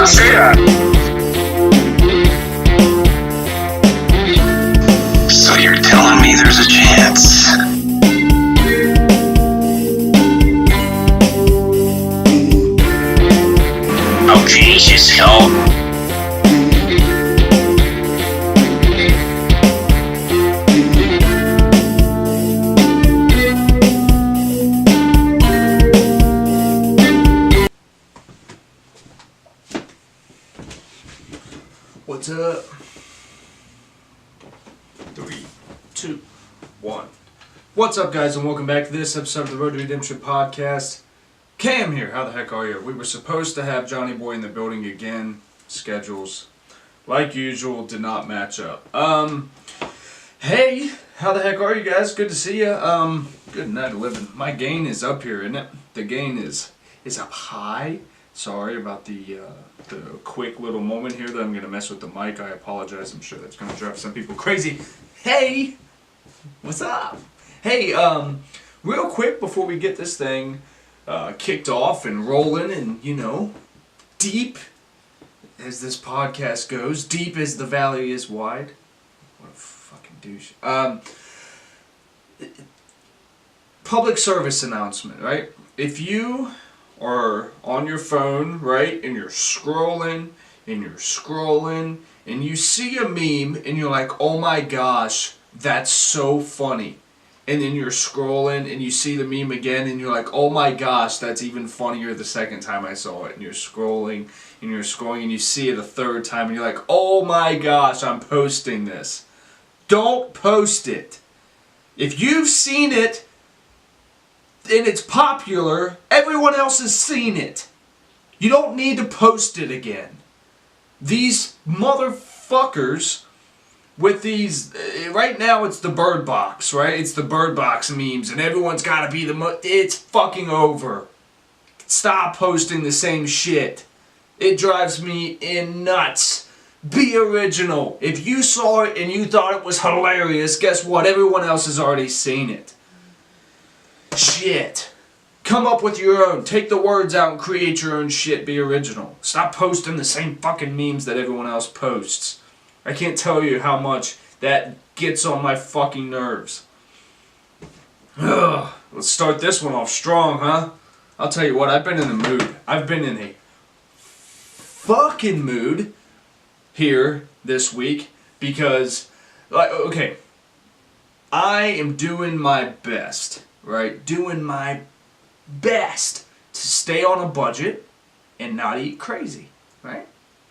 not say that. So you're telling me there's a chance? Oh, Jesus, help. What's up? 3, 2, 1. What's up, guys, and welcome back to this episode of the Road to Redemption podcast. Cam here. How the heck are you? We were supposed to have Johnny Boy in the building again. Schedules, like usual, did not match up. Hey, how the heck are you guys? Good to see you. Good night of living. My gain is up here, isn't it? The gain is up high. Sorry about the quick little moment here that I'm going to mess with the mic. I apologize. I'm sure that's going to drive some people crazy. Hey! What's up? Hey, real quick before we get this thing kicked off and rolling and, you know, deep as this podcast goes, deep as the valley is wide. What a fucking douche. Public service announcement, right? If you or on your phone, right, and you're scrolling, and you see a meme, and you're like, oh my gosh, that's so funny. And then you're scrolling, and you see the meme again, and you're like, oh my gosh, that's even funnier the second time I saw it. And you're scrolling, and you see it a third time, and you're like, oh my gosh, I'm posting this. Don't post it. If you've seen it, and it's popular, everyone else has seen it. You don't need to post it again. These motherfuckers with these, right now it's the Bird Box, right? It's the Bird Box memes, and everyone's gotta be it's fucking over. Stop posting the same shit. It drives me nuts. Be original. If you saw it and you thought it was hilarious, guess what? Everyone else has already seen it. Shit. Come up with your own. Take the words out and create your own shit. Be original. Stop posting the same fucking memes that everyone else posts. I can't tell you how much that gets on my fucking nerves. Ugh. Let's start this one off strong, huh? I'll tell you what, I've been in the mood. I've been in a fucking mood here this week because, like, okay, I am doing my best. Right? Doing my best to stay on a budget and not eat crazy. Right?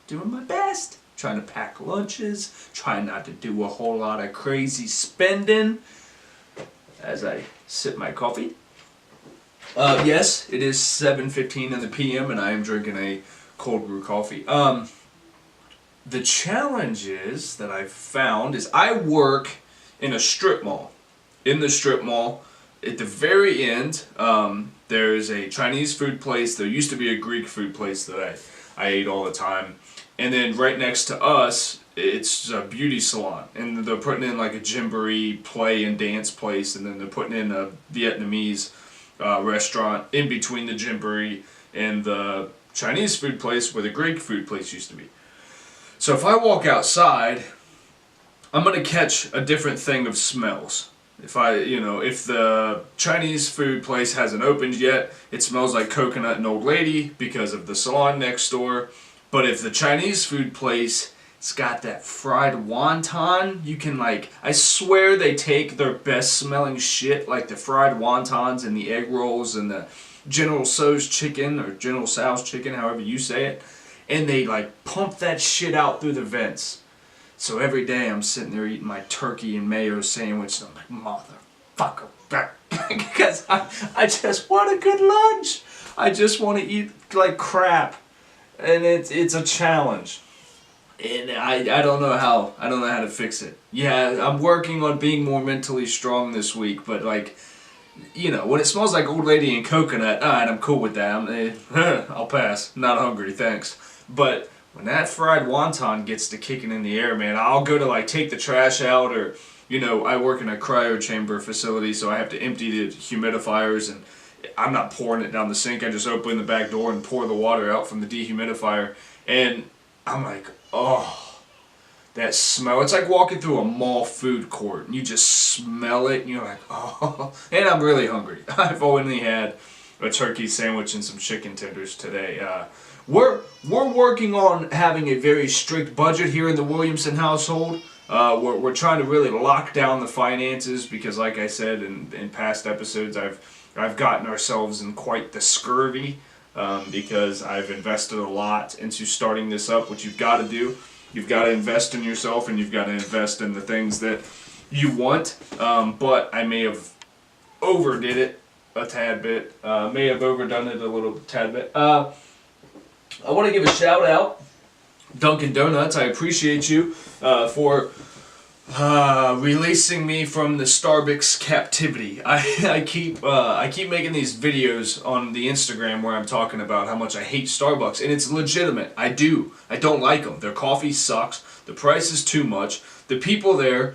Doing my best. Trying to pack lunches. Trying not to do a whole lot of crazy spending. As I sip my coffee. Yes, it is 7:15 in the PM and I am drinking a cold brew coffee. The challenge is that I've found is I work in a strip mall. In the strip mall, at the very end, there's a Chinese food place. There used to be a Greek food place that I ate all the time. And then right next to us, it's a beauty salon. And they're putting in like a gymboree play and dance place. And then they're putting in a Vietnamese restaurant in between the gymboree and the Chinese food place where the Greek food place used to be. So if I walk outside, I'm going to catch a different thing of smells. If the Chinese food place hasn't opened yet, it smells like coconut and old lady because of the salon next door. But if the Chinese food place, it's got that fried wonton, you can I swear they take their best smelling shit, like the fried wontons and the egg rolls and the General Tso's chicken, or General Tso's chicken, however you say it, and they pump that shit out through the vents. So every day I'm sitting there eating my turkey and mayo sandwich, and I'm like, motherfucker. Because I just want a good lunch. I just want to eat like crap. And it's a challenge. And I don't know how to fix it. Yeah, I'm working on being more mentally strong this week, but when it smells like old lady and coconut, alright, I'm cool with that. I'll pass. Not hungry, thanks. But when that fried wonton gets to kicking in the air, man, I'll go to take the trash out, or I work in a cryo chamber facility, so I have to empty the humidifiers, and I'm not pouring it down the sink. I just open the back door and pour the water out from the dehumidifier. And I'm like, oh, that smell. It's like walking through a mall food court and you just smell it and you're like, oh. And I'm really hungry. I've only had a turkey sandwich and some chicken tenders today. We're working on having a very strict budget here in the Williamson household. We're trying to really lock down the finances because, like I said in past episodes, I've gotten ourselves in quite the scurvy because I've invested a lot into starting this up. What you've got to do, you've got to invest in yourself and you've got to invest in the things that you want. But I may have overdid it a tad bit. May have overdone it a little tad bit. I want to give a shout out, Dunkin Donuts. I appreciate you for releasing me from the Starbucks captivity. I keep making these videos on the Instagram where I'm talking about how much I hate Starbucks, and it's legitimate. I don't like them. Their coffee sucks. The price is too much. The people there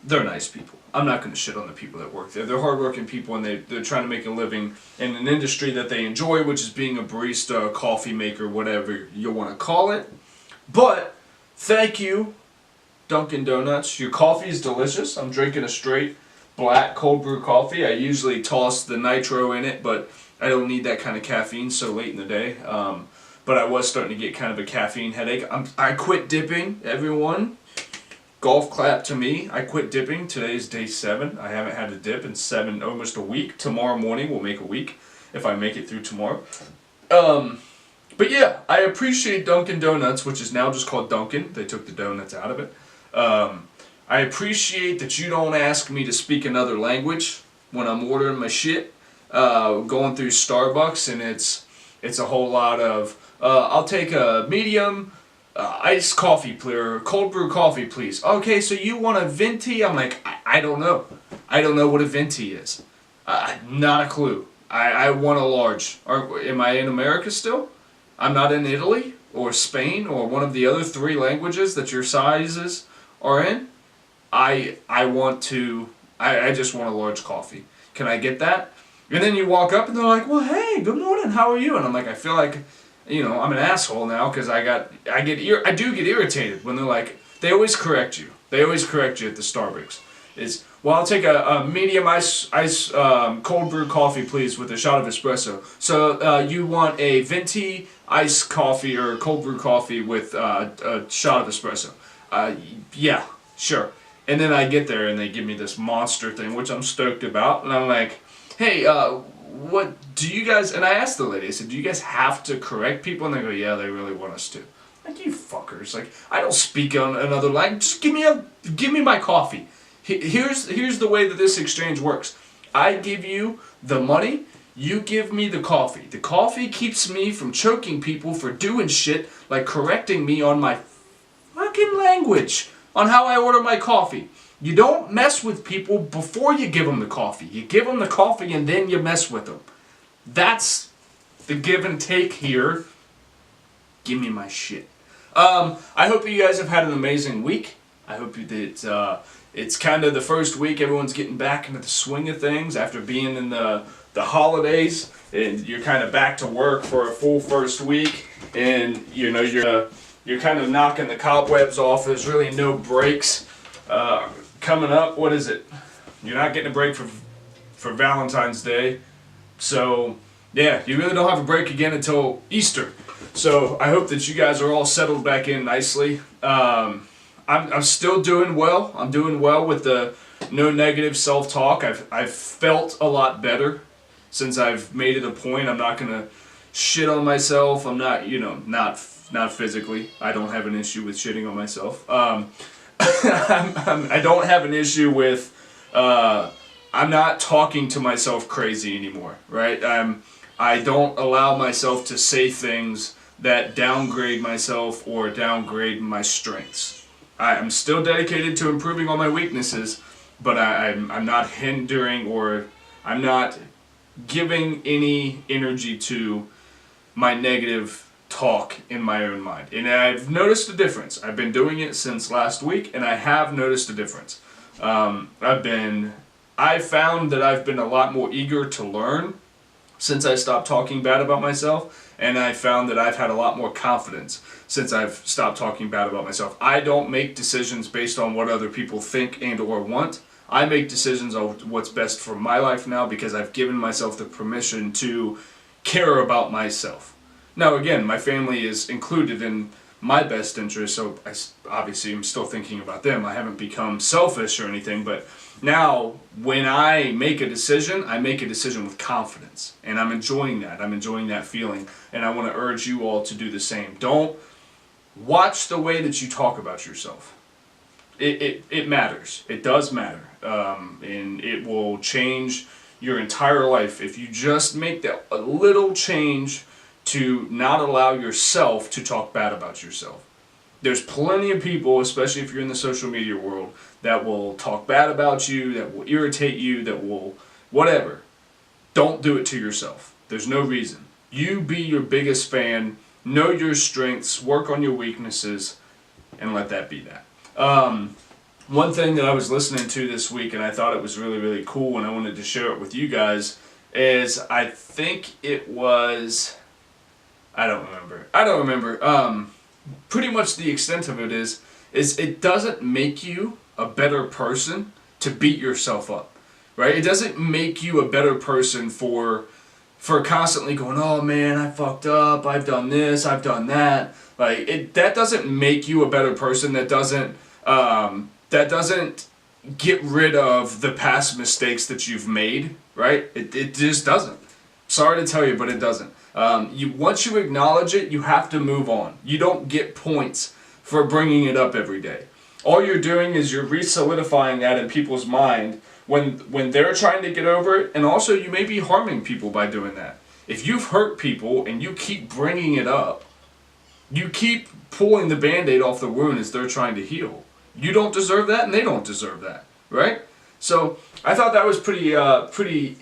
they're nice people. I'm not going to shit on the people that work there. They're hardworking people, and they're trying to make a living in an industry that they enjoy, which is being a barista, a coffee maker, whatever you want to call it. But thank you, Dunkin Donuts. Your coffee is delicious. I'm drinking a straight black cold brew coffee. I usually toss the nitro in it, but I don't need that kind of caffeine so late in the day. But I was starting to get kind of a caffeine headache. I quit dipping, everyone. Golf clap to me. I quit dipping. Today's day 7. I haven't had a dip in almost a week. Tomorrow morning will make a week if I make it through tomorrow. But yeah, I appreciate Dunkin Donuts, which is now just called Dunkin. They took the donuts out of it. I appreciate that you don't ask me to speak another language when I'm ordering my shit. Going through Starbucks, and it's a whole lot of I'll take a medium iced coffee, please, or cold brew coffee, please. Okay, so you want a venti? I'm like, I don't know. I don't know what a venti is. Not a clue. I want a large. Am I in America still? I'm not in Italy or Spain or one of the other 3 languages that your sizes are in. I just want a large coffee. Can I get that? And then you walk up and they're like, well, hey, good morning, how are you? And I'm like, I feel like, I'm an asshole now because I do get irritated when they're like, they always correct you. They always correct you at the Starbucks. Well, I'll take a medium ice cold brew coffee, please, with a shot of espresso. So you want a venti iced coffee or cold brew coffee with a shot of espresso. Yeah, sure. And then I get there and they give me this monster thing, which I'm stoked about. And I'm like, hey, what do you guys, and I asked the lady, I said, do you guys have to correct people? And they go, yeah, they really want us to. Like, you fuckers. Like, I don't speak on another language. Just give me my coffee. Here's the way that this exchange works. I give you the money, you give me the coffee. The coffee keeps me from choking people for doing shit like correcting me on my fucking language, on how I order my coffee. You don't mess with people before you give them the coffee. You give them the coffee and then you mess with them. That's the give and take here. Give me my shit. I hope you guys have had an amazing week. I hope that it's kind of the first week everyone's getting back into the swing of things after being in the holidays, and you're kind of back to work for a full first week, and you're kind of knocking the cobwebs off. There's really no breaks coming up. What is it? You're not getting a break for Valentine's Day, so yeah, you really don't have a break again until Easter. So I hope that you guys are all settled back in nicely. I'm still doing well. I'm doing well with the no negative self-talk. I've felt a lot better since I've made it a point. I'm not gonna shit on myself. I'm not, not physically. I don't have an issue with shitting on myself. I don't have an issue with. I'm not talking to myself crazy anymore, right? I don't allow myself to say things that downgrade myself or downgrade my strengths. I'm still dedicated to improving on my weaknesses, but I'm not hindering or I'm not giving any energy to my negative talk in my own mind. And I've noticed a difference. I've been doing it since last week, and I have noticed a difference. I I found that I've been a lot more eager to learn since I stopped talking bad about myself, and I found that I've had a lot more confidence since I've stopped talking bad about myself. I don't make decisions based on what other people think and or want. I make decisions on what's best for my life now because I've given myself the permission to care about myself. Now again, my family is included in my best interest, so I obviously am still thinking about them. I haven't become selfish or anything, but now when I make a decision, I make a decision with confidence, and I'm enjoying that. I'm enjoying that feeling, and I want to urge you all to do the same. Don't watch the way that you talk about yourself. It matters. It does matter, and it will change your entire life if you just make that a little change to not allow yourself to talk bad about yourself. There's plenty of people, especially if you're in the social media world, that will talk bad about you, that will irritate you, that will whatever. Don't do it to yourself. There's no reason. You be your biggest fan, know your strengths, work on your weaknesses, and let that be that. One thing that I was listening to this week, and I thought it was really, really cool, and I wanted to share it with you guys, is I think it was... I don't remember. Pretty much the extent of it is it doesn't make you a better person to beat yourself up, right? It doesn't make you a better person for constantly going, oh man, I fucked up, I've done this, I've done that. Like that doesn't make you a better person. That doesn't get rid of the past mistakes that you've made, right? It just doesn't. Sorry to tell you, but it doesn't. Once you acknowledge it, you have to move on. You don't get points for bringing it up every day. All you're doing is you're re-solidifying that in people's mind when they're trying to get over it, and also you may be harming people by doing that. If you've hurt people and you keep bringing it up, you keep pulling the Band-Aid off the wound as they're trying to heal. You don't deserve that, and they don't deserve that, right? So I thought that was pretty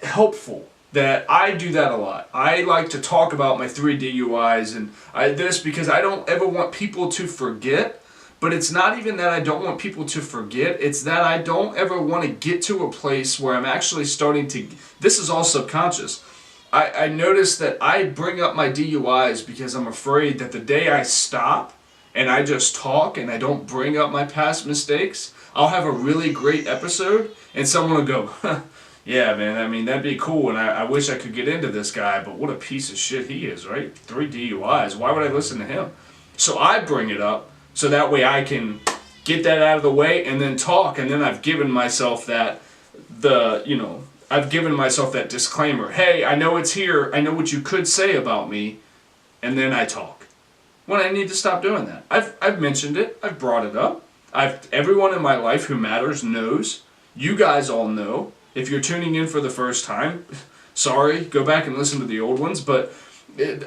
helpful. That I do that a lot. I like to talk about my 3 DUIs and this because I don't ever want people to forget, but it's not even that I don't want people to forget, it's that I don't ever want to get to a place where I'm actually starting to, this is all subconscious. I notice that I bring up my DUIs because I'm afraid that the day I stop and I just talk and I don't bring up my past mistakes, I'll have a really great episode and someone will go, huh, yeah, man, I mean, that'd be cool, and I wish I could get into this guy, but what a piece of shit he is, right? 3 DUIs, why would I listen to him? So I bring it up, so that way I can get that out of the way, and then talk, and then I've given myself that, I've given myself that disclaimer. Hey, I know it's here, I know what you could say about me, and then I talk. When I need to stop doing that. I've mentioned it, I've brought it up, everyone in my life who matters knows, you guys all know. If you're tuning in for the first time, sorry, go back and listen to the old ones, but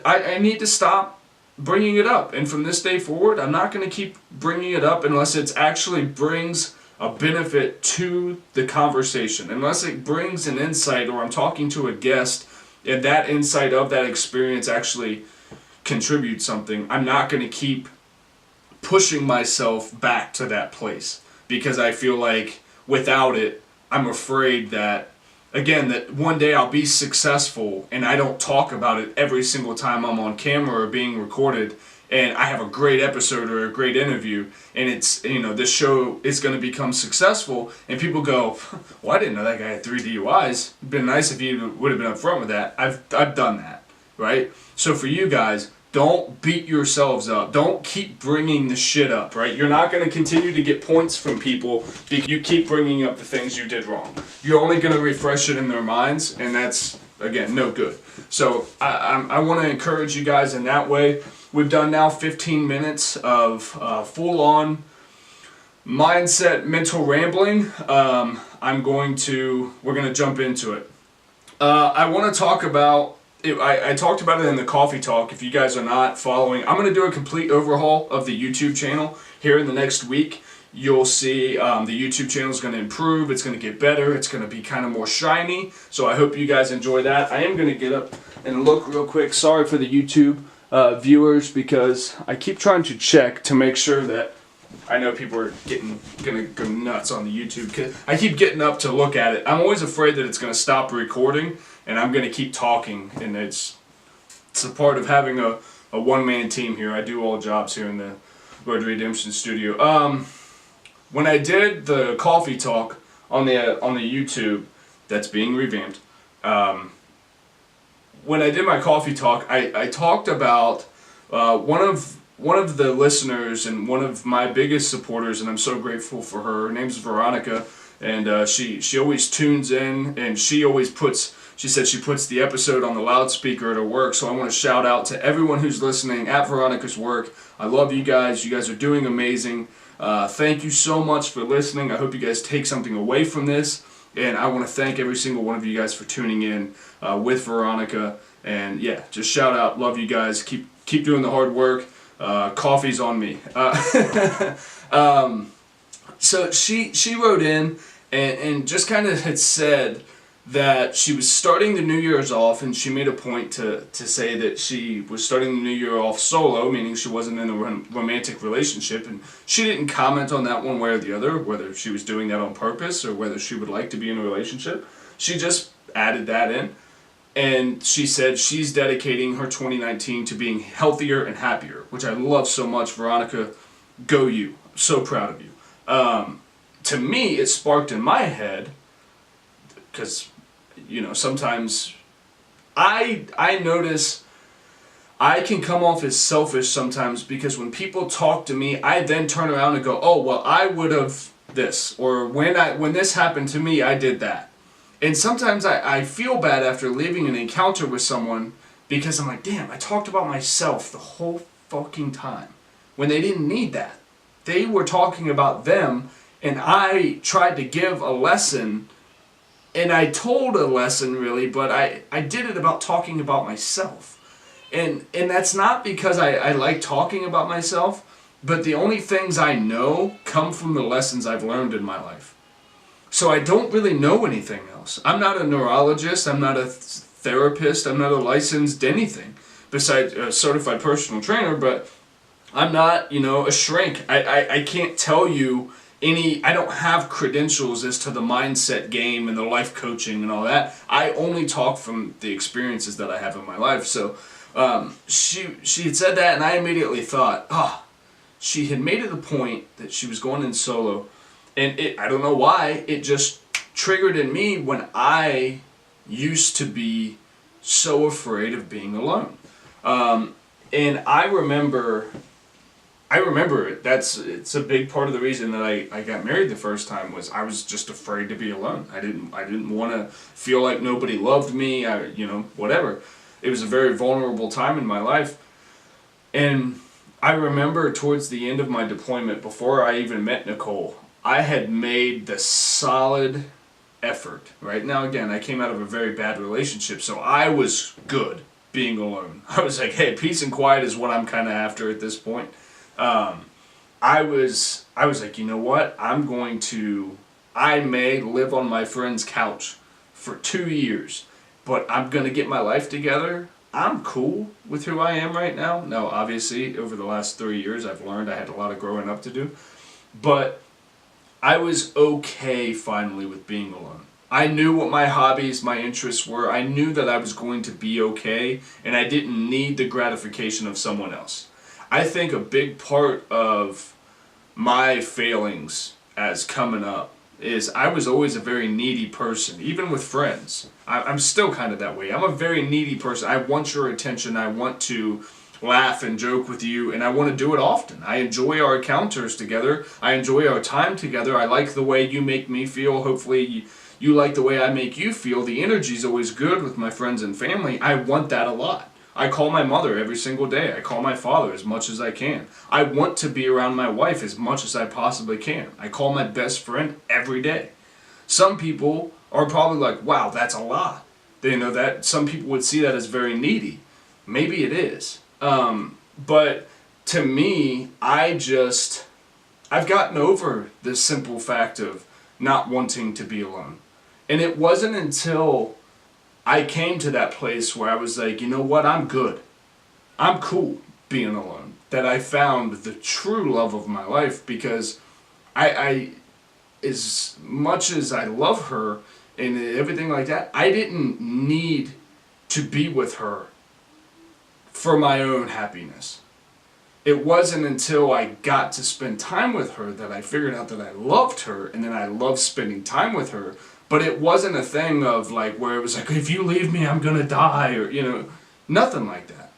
I need to stop bringing it up. And from this day forward, I'm not going to keep bringing it up unless it actually brings a benefit to the conversation. Unless it brings an insight or I'm talking to a guest and that insight of that experience actually contributes something, I'm not going to keep pushing myself back to that place. Because I feel like without it, I'm afraid that, again, that one day I'll be successful and I don't talk about it every single time I'm on camera or being recorded and I have a great episode or a great interview and it's, this show is going to become successful and people go, well, I didn't know that guy had 3 DUIs. It'd been nice if you would have been upfront with that. I've done that, right? So for you guys, don't beat yourselves up. Don't keep bringing the shit up, right? You're not going to continue to get points from people because you keep bringing up the things you did wrong. You're only going to refresh it in their minds, and that's, again, no good. So I want to encourage you guys in that way. We've done now 15 minutes of full-on mindset mental rambling. We're going to jump into it. I want to talk about I talked about it in the coffee talk. If you guys are not following, I'm going to do a complete overhaul of the YouTube channel here in the next week. You'll see the YouTube channel is going to improve. It's going to get better. It's going to be kind of more shiny. So I hope you guys enjoy that. I am going to get up and look real quick. Sorry for the YouTube viewers because I keep trying to check to make sure that I know people are gonna go nuts on the YouTube because I keep getting up to look at it. I'm always afraid that it's gonna stop recording and I'm gonna keep talking, and it's a part of having a one-man team here. I do all jobs here in the Road to Redemption studio. When I did the coffee talk on the YouTube that's being revamped, when I did my coffee talk, I talked about one of the listeners and one of my biggest supporters, and I'm so grateful for her. Her name's Veronica, and she always tunes in, and she said she puts the episode on the loudspeaker at her work. So I want to shout out to everyone who's listening at Veronica's work. I love you guys. You guys are doing amazing. Thank you so much for listening. I hope you guys take something away from this. And I want to thank every single one of you guys for tuning in with Veronica. And yeah, just shout out. Love you guys. Keep doing the hard work. Coffee's on me. So she wrote in and just kind of had said that she was starting the New Year's off, and she made a point to say that she was starting the New Year off solo, meaning she wasn't in a romantic relationship, and she didn't comment on that one way or the other, whether she was doing that on purpose or whether she would like to be in a relationship. She just added that in, and she said she's dedicating her 2019 to being healthier and happier, which I love so much. Veronica, go you. I'm so proud of you. To me, it sparked in my head, because sometimes I notice I can come off as selfish sometimes, because when people talk to me, I then turn around and go, oh, well, I would have this, or when this happened to me, I did that. And sometimes I feel bad after leaving an encounter with someone, because I'm like, damn, I talked about myself the whole fucking time when they didn't need that. They were talking about them, and I tried to give a lesson. And I told a lesson, really, but I did it about talking about myself. And that's not because I like talking about myself, but the only things I know come from the lessons I've learned in my life. So I don't really know anything else. I'm not a neurologist, I'm not a therapist, I'm not a licensed anything besides a certified personal trainer, but I'm not, a shrink. I can't tell you I don't have credentials as to the mindset game and the life coaching and all that. I only talk from the experiences that I have in my life. So she had said that, and I immediately thought, she had made it a point that she was going in solo, and I don't know why, it just triggered in me when I used to be so afraid of being alone. And I remember it. It's a big part of the reason that I got married the first time, was I was just afraid to be alone. I didn't want to feel like nobody loved me, whatever. It was a very vulnerable time in my life. And I remember towards the end of my deployment, before I even met Nicole, I had made the solid effort. Right now, again, I came out of a very bad relationship, so I was good being alone. I was like, hey, peace and quiet is what I'm kind of after at this point. I was like, you know what? I may live on my friend's couch for 2 years, but I'm going to get my life together. I'm cool with who I am right now. Now, obviously, over the last 3 years, I've learned I had a lot of growing up to do, but I was okay finally with being alone. I knew what my hobbies, my interests were. I knew that I was going to be okay, and I didn't need the gratification of someone else. I think a big part of my failings as coming up is I was always a very needy person, even with friends. I'm still kind of that way. I'm a very needy person. I want your attention. I want to laugh and joke with you, and I want to do it often. I enjoy our encounters together. I enjoy our time together. I like the way you make me feel. Hopefully you like the way I make you feel. The energy's always good with my friends and family. I want that a lot. I call my mother every single day. I call my father as much as I can. I want to be around my wife as much as I possibly can. I call my best friend every day. Some people are probably like, wow, that's a lot. That some people would see that as very needy. Maybe it is. But to me, I've gotten over the simple fact of not wanting to be alone. And it wasn't until I came to that place where I was like, you know what, I'm good. I'm cool being alone. that I found the true love of my life, because I as much as I love her and everything like that, I didn't need to be with her for my own happiness. It wasn't until I got to spend time with her that I figured out that I loved her, and then I loved spending time with her. But it wasn't a thing of like where it was like, if you leave me, I'm gonna die, or nothing like that.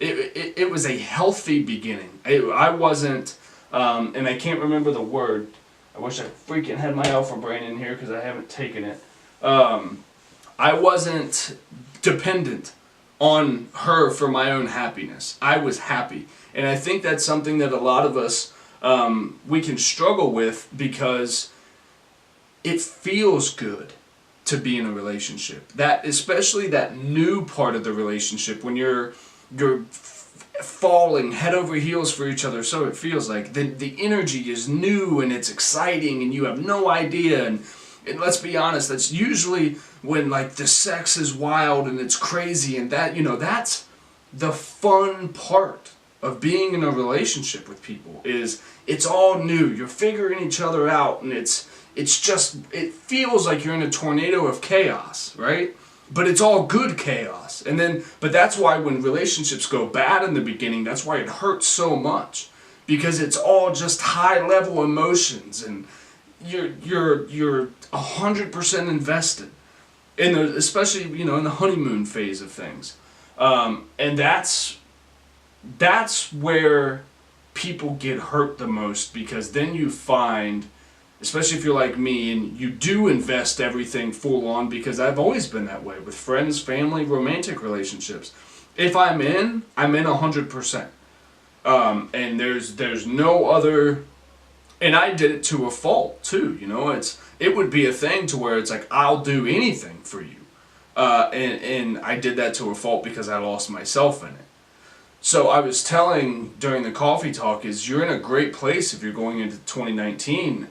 It was a healthy beginning. I wasn't, and I can't remember the word. I wish I freaking had my alpha brain in here because I haven't taken it. I wasn't dependent on her for my own happiness. I was happy. And I think that's something that a lot of us, we can struggle with, because it feels good to be in a relationship. That, especially that new part of the relationship, when you're falling head over heels for each other, so it feels like the energy is new and it's exciting and you have no idea, and let's be honest, that's usually when like the sex is wild and it's crazy, and that that's the fun part of being in a relationship with people. Is it's all new, you're figuring each other out, and it feels like you're in a tornado of chaos, right? But it's all good chaos. But that's why when relationships go bad in the beginning, that's why it hurts so much, because it's all just high level emotions, and you're 100% invested in especially in the honeymoon phase of things, and that's where people get hurt the most, because then you find, especially if you're like me and you do invest everything full on, because I've always been that way with friends, family, romantic relationships. If I'm in 100%. And there's no other, and I did it to a fault too, it would be a thing to where it's like, I'll do anything for you. And I did that to a fault because I lost myself in it. So I was telling during the coffee talk, is you're in a great place if you're going into 2019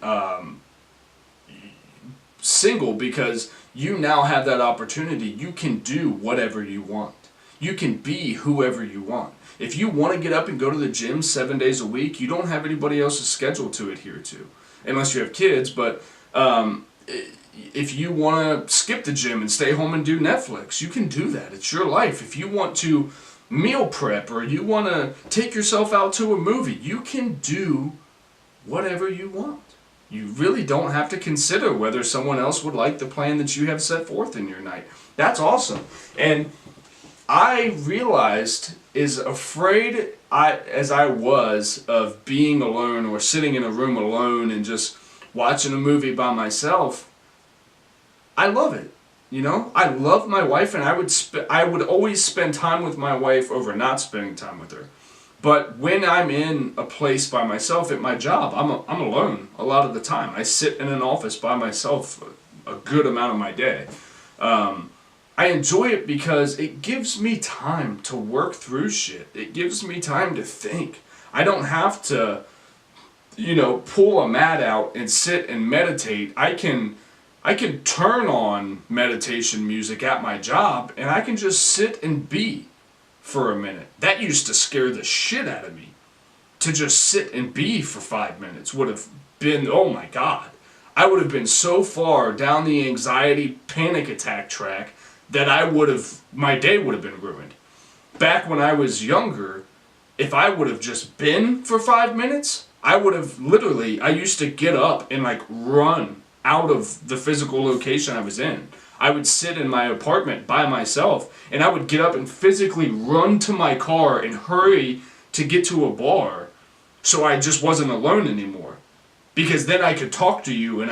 single, because you now have that opportunity. You can do whatever you want. You can be whoever you want. If you want to get up and go to the gym 7 days a week, you don't have anybody else's schedule to adhere to, unless you have kids. But if you want to skip the gym and stay home and do Netflix, you can do that. It's your life. If you want to meal prep, or you want to take yourself out to a movie, you can do whatever you want. You really don't have to consider whether someone else would like the plan that you have set forth in your night. That's awesome. And I realized, as afraid as I was of being alone, or sitting in a room alone and just watching a movie by myself, I love it. I love my wife, and I would always spend time with my wife over not spending time with her. But when I'm in a place by myself at my job, I'm alone a lot of the time. I sit in an office by myself a good amount of my day. I enjoy it because it gives me time to work through shit. It gives me time to think. I don't have to, pull a mat out and sit and meditate. I can turn on meditation music at my job, and I can just sit and be for a minute. That used to scare the shit out of me. To just sit and be for 5 minutes would have been, oh my God. I would have been so far down the anxiety panic attack track that my day would have been ruined. Back when I was younger, if I would have just been for 5 minutes, I used to get up and run out of the physical location I was in. I would sit in my apartment by myself, and I would get up and physically run to my car and hurry to get to a bar, so I just wasn't alone anymore. Because then I could talk to you, and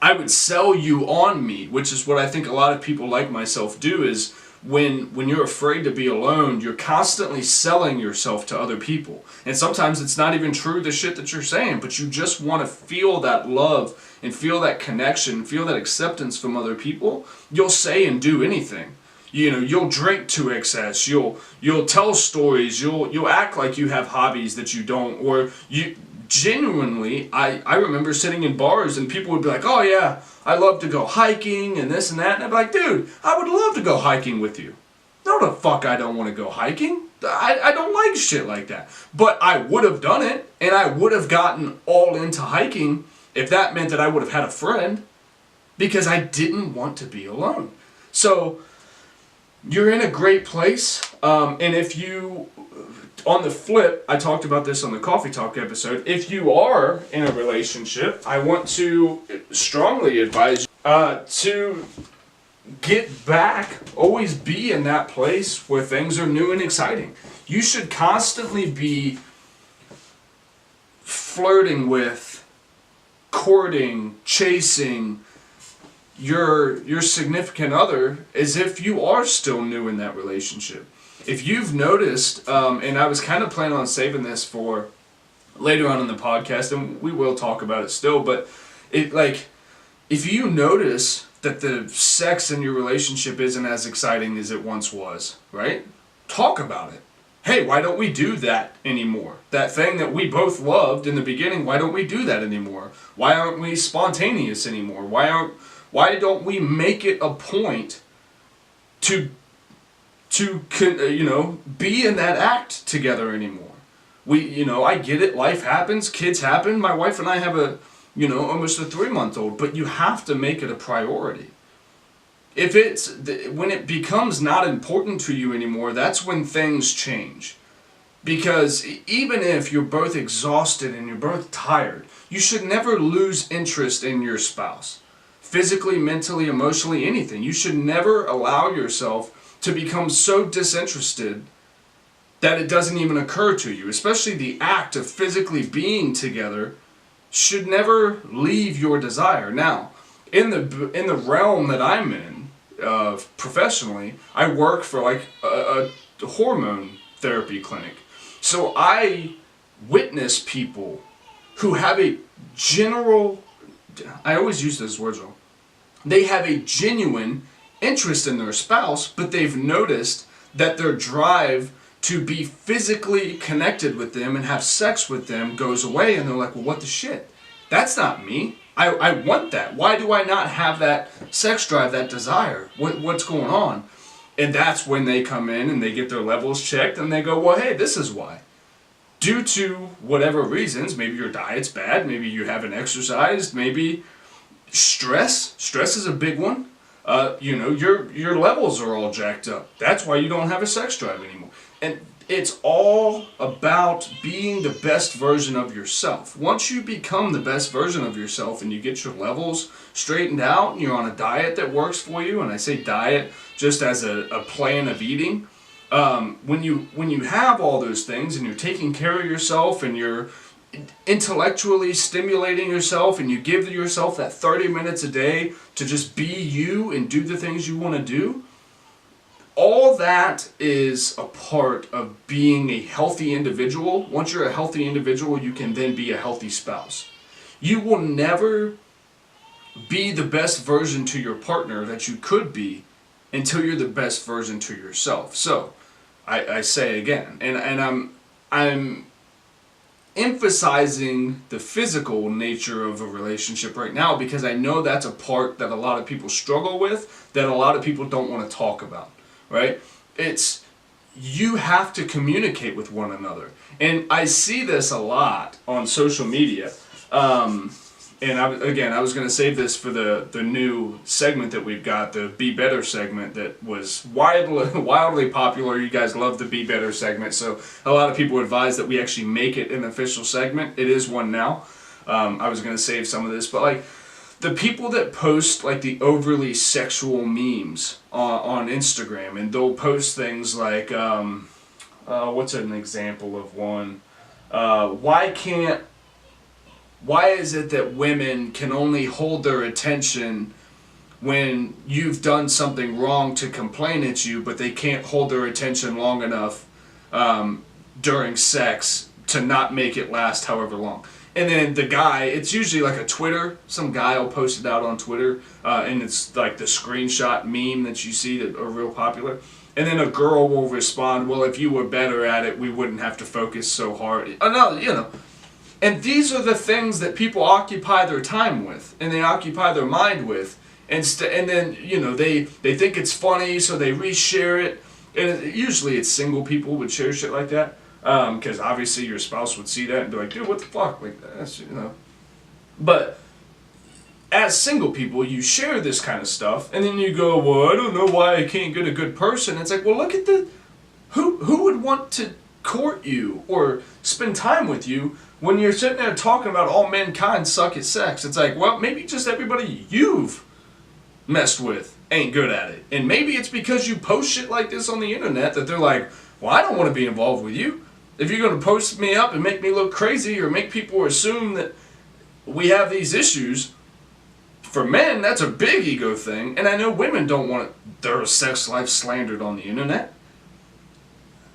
I would sell you on me, which is what I think a lot of people like myself do, is when you're afraid to be alone, you're constantly selling yourself to other people. And sometimes it's not even true, the shit that you're saying, but you just want to feel that love and feel that connection, feel that acceptance from other people. You'll say and do anything. You'll drink to excess, you'll tell stories, you'll act like you have hobbies that you don't, or you genuinely, I remember sitting in bars and people would be like, oh yeah, I love to go hiking and this and that, and I'd be like, dude, I would love to go hiking with you. No know the fuck I don't want to go hiking. I don't like shit like that. But I would have done it, and I would have gotten all into hiking if that meant that I would have had a friend, because I didn't want to be alone. So you're in a great place, and if you, on the flip, I talked about this on the Coffee Talk episode, if you are in a relationship, I want to strongly advise you to get back, always be in that place where things are new and exciting. You should constantly be flirting with, courting, chasing your significant other as if you are still new in that relationship. If you've noticed, and I was kind of planning on saving this for later on in the podcast, and we will talk about it still, but if you notice that the sex in your relationship isn't as exciting as it once was, right? Talk about it. Hey, why don't we do that anymore? That thing that we both loved in the beginning, why don't we do that anymore? Why aren't we spontaneous anymore? Why don't we make it a point to be in that act together anymore? I get it, life happens, kids happen. My wife and I have almost a 3-month-old, but you have to make it a priority. When it becomes not important to you anymore, that's when things change. Because even if you're both exhausted and you're both tired, you should never lose interest in your spouse. Physically, mentally, emotionally, anything. You should never allow yourself to become so disinterested that it doesn't even occur to you. Especially the act of physically being together should never leave your desire. Now, in the realm that I'm in, professionally, I work for a hormone therapy clinic. So I witness people who have I always use those words wrong. They have a genuine interest in their spouse, but they've noticed that their drive to be physically connected with them and have sex with them goes away, and they're like, well, what the shit? That's not me. I want that. Why do I not have that sex drive, that desire? What's going on? And that's when they come in and they get their levels checked and they go, well, hey, this is why. Due to whatever reasons, maybe your diet's bad, maybe you haven't exercised, maybe stress. Stress is a big one. Your levels are all jacked up. That's why you don't have a sex drive anymore. And it's all about being the best version of yourself. Once you become the best version of yourself and you get your levels straightened out and you're on a diet that works for you, and I say diet just as a plan of eating, when you have all those things and you're taking care of yourself and you're intellectually stimulating yourself and you give yourself that 30 minutes a day to just be you and do the things you want to do, all that is a part of being a healthy individual. Once you're a healthy individual, you can then be a healthy spouse. You will never be the best version to your partner that you could be until you're the best version to yourself. So, I say again, and I'm emphasizing the physical nature of a relationship right now because I know that's a part that a lot of people struggle with, that a lot of people don't want to talk about. Right? You have to communicate with one another. And I see this a lot on social media. And I was going to save this for the new segment that we've got, the Be Better segment that was wildly popular. You guys love the Be Better segment. So a lot of people advise that we actually make it an official segment. It is one now. I was going to save some of this, but the people that post the overly sexual memes on Instagram, and they'll post things like, what's an example of one? Why is it that women can only hold their attention when you've done something wrong to complain at you, but they can't hold their attention long enough during sex to not make it last however long? And then the guy, it's usually a Twitter, some guy will post it out on Twitter, and it's the screenshot meme that you see that are real popular. And then a girl will respond, well, if you were better at it, we wouldn't have to focus so hard. And these are the things that people occupy their time with, and they occupy their mind with. And then, they think it's funny, so they reshare it. usually it's single people would share shit like that, because obviously your spouse would see that and be like, dude, what the fuck, like that's, you know. But as single people, you share this kind of stuff, and then you go, well, I don't know why I can't get a good person. It's like, well, look at who would want to court you or spend time with you when you're sitting there talking about all mankind suck at sex. It's like, well, maybe just everybody you've messed with ain't good at it. And maybe it's because you post shit like this on the internet that they're like, well, I don't want to be involved with you. If you're going to post me up and make me look crazy or make people assume that we have these issues, for men, that's a big ego thing. And I know women don't want their sex life slandered on the internet.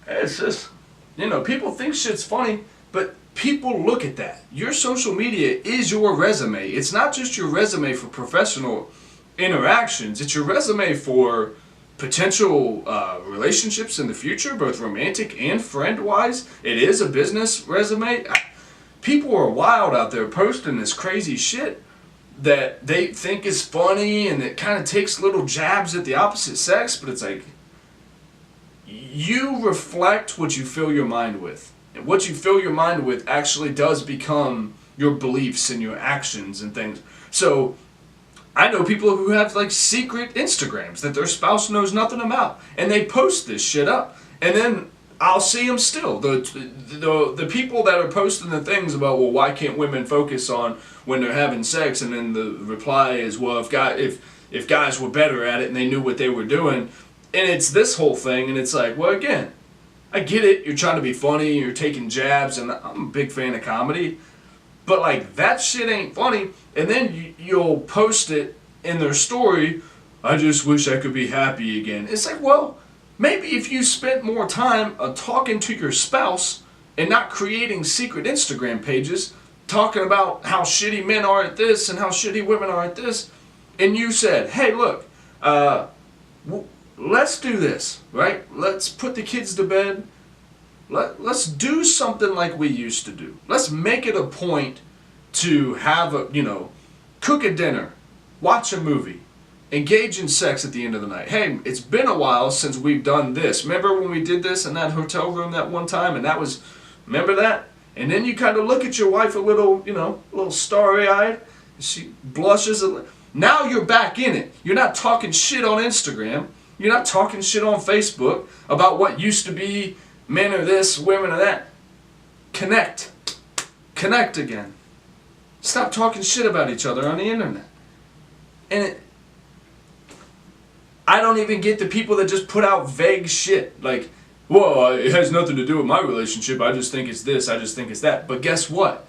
It's just, you know, people think shit's funny, but people look at that. Your social media is your resume. It's not just your resume for professional interactions. It's your resume for potential relationships in the future, both romantic and friend-wise. It is a business resume. People are wild out there posting this crazy shit that they think is funny and it kind of takes little jabs at the opposite sex, but it's like, you reflect what you fill your mind with. And what you fill your mind with actually does become your beliefs and your actions and things. So I know people who have like secret Instagrams that their spouse knows nothing about, and they post this shit up, and then I'll see them still. The people that are posting the things about, well, why can't women focus on when they're having sex, and then the reply is, well, if guys were better at it and they knew what they were doing, and it's this whole thing, and it's like, well, again, I get it, you're trying to be funny, you're taking jabs, and I'm a big fan of comedy, but like, that shit ain't funny, and then you'll post it in their story, I just wish I could be happy again. It's like, well, maybe if you spent more time talking to your spouse and not creating secret Instagram pages, talking about how shitty men are at this and how shitty women are at this, and you said, hey, look, let's do this, right? Let's put the kids to bed. Let's do something like we used to do. Let's make it a point to have cook a dinner, watch a movie, engage in sex at the end of the night. Hey, it's been a while since we've done this. Remember when we did this in that hotel room that one time, and that was, remember that? And then you kind of look at your wife a little, a little starry-eyed. She blushes. Now you're back in it. You're not talking shit on Instagram. You're not talking shit on Facebook about what used to be men are this, women are that. Connect. Connect again. Stop talking shit about each other on the internet. And I don't even get the people that just put out vague shit. Like, well, it has nothing to do with my relationship. I just think it's this. I just think it's that. But guess what?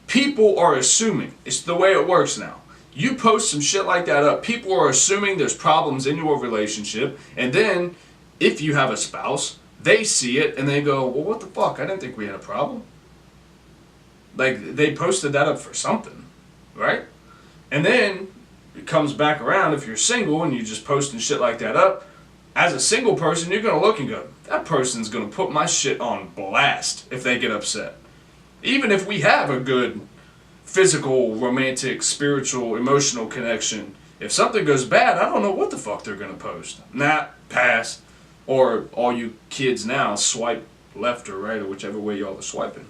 People are assuming. It's the way it works now. You post some shit like that up, people are assuming there's problems in your relationship, and then, if you have a spouse, they see it, and they go, well, what the fuck? I didn't think we had a problem. Like, they posted that up for something, right? And then, it comes back around, if you're single, and you're just posting shit like that up, as a single person, you're going to look and go, that person's going to put my shit on blast if they get upset. Even if we have a good physical, romantic, spiritual, emotional connection. If something goes bad, I don't know what the fuck they're going to post. Nah, pass. Or all you kids now, swipe left or right or whichever way y'all are swiping.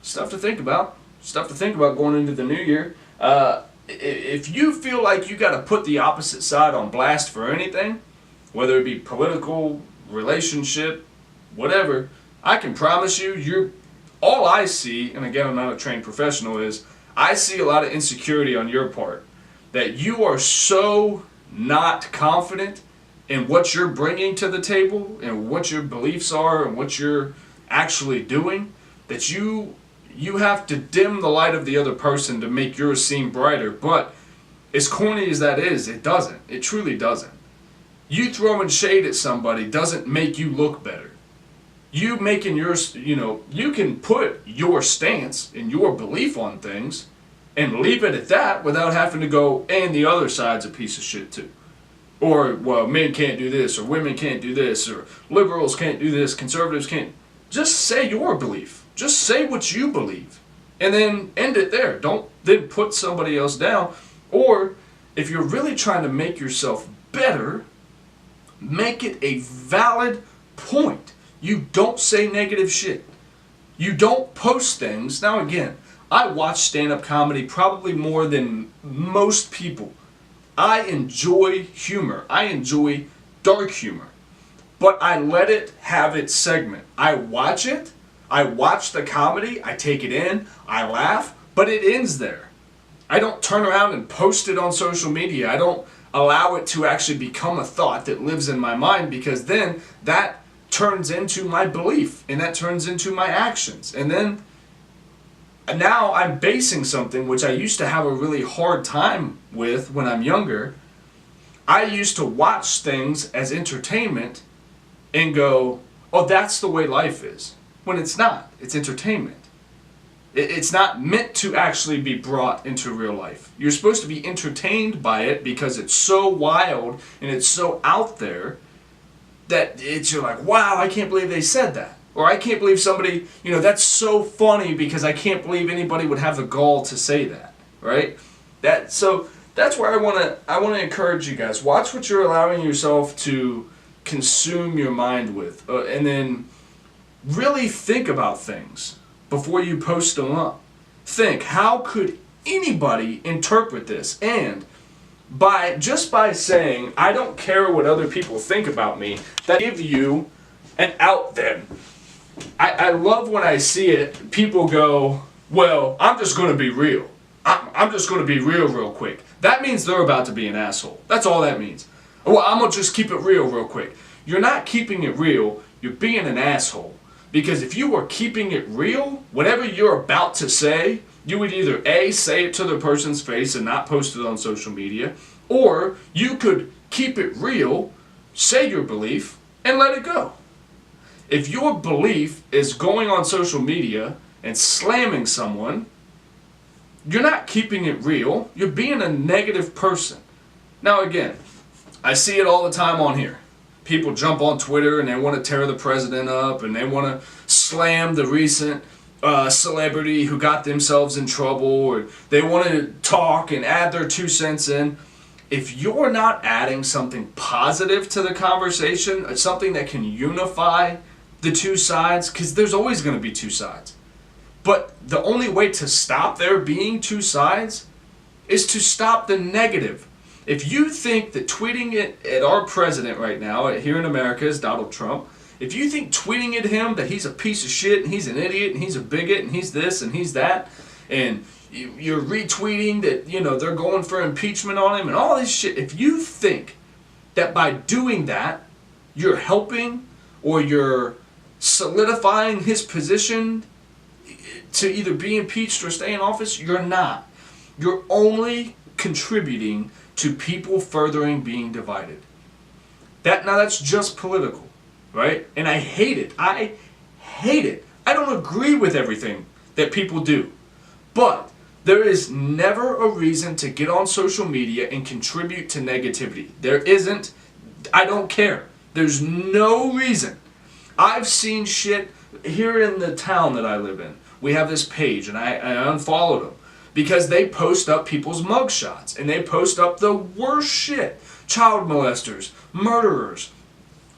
Stuff to think about. Stuff to think about going into the new year. If you feel like you got to put the opposite side on blast for anything, whether it be political, relationship, whatever, I can promise you, all I see, and again, I'm not a trained professional, is I see a lot of insecurity on your part. That you are so not confident in what you're bringing to the table and what your beliefs are and what you're actually doing, that you have to dim the light of the other person to make yours seem brighter. But as corny as that is, it doesn't. It truly doesn't. You throwing shade at somebody doesn't make you look better. You making yours, you can put your stance and your belief on things and leave it at that without having to go, and the other side's a piece of shit too. Or, well, men can't do this, or women can't do this, or liberals can't do this, conservatives can't. Just say your belief. Just say what you believe. And then end it there. Don't then put somebody else down. Or, if you're really trying to make yourself better, Make it a valid point. You don't say negative shit. You don't post things. Now again, I watch stand-up comedy probably more than most people. I enjoy humor. I enjoy dark humor. But I let it have its segment. I watch it. I watch the comedy. I take it in. I laugh. But it ends there. I don't turn around and post it on social media. I don't allow it to actually become a thought that lives in my mind, because then that turns into my belief and that turns into my actions. And then now I'm basing something which I used to have a really hard time with when I'm younger. I used to watch things as entertainment and go, oh, that's the way life is. When it's not. It's entertainment. It's not meant to actually be brought into real life. You're supposed to be entertained by it because it's so wild and it's so out there that you're like, wow, I can't believe they said that. Or I can't believe somebody, that's so funny because I can't believe anybody would have the gall to say that, right? So that's where I want to encourage you guys. Watch what you're allowing yourself to consume your mind with, and then really think about things before you post them up. Think, how could anybody interpret this? And by saying, I don't care what other people think about me, that give you an out then. I love when I see it, people go, well, I'm just going to be real. I'm just going to be real quick. That means they're about to be an asshole. That's all that means. Well, I'm going to just keep it real quick. You're not keeping it real, you're being an asshole. Because if you were keeping it real, whatever you're about to say, you would either A, say it to the person's face and not post it on social media, or you could keep it real, say your belief, and let it go. If your belief is going on social media and slamming someone, you're not keeping it real, you're being a negative person. Now again, I see it all the time on here. People jump on Twitter and they want to tear the president up and they want to slam the recent celebrity who got themselves in trouble, or they want to talk and add their 2 cents in. If you're not adding something positive to the conversation, something that can unify the two sides, because there's always going to be two sides. But the only way to stop there being two sides is to stop the negative. If you think that tweeting it at our president right now, here in America is Donald Trump, if you think tweeting at him that he's a piece of shit and he's an idiot and he's a bigot and he's this and he's that, and you're retweeting that, they're going for impeachment on him and all this shit, if you think that by doing that you're helping or you're solidifying his position to either be impeached or stay in office, you're not. You're only contributing to people furthering being divided. That's just political, right? And I hate it. I hate it. I don't agree with everything that people do. But there is never a reason to get on social media and contribute to negativity. There isn't. I don't care. There's no reason. I've seen shit here in the town that I live in. We have this page, and I unfollowed them because they post up people's mugshots, and they post up the worst shit. Child molesters, murderers,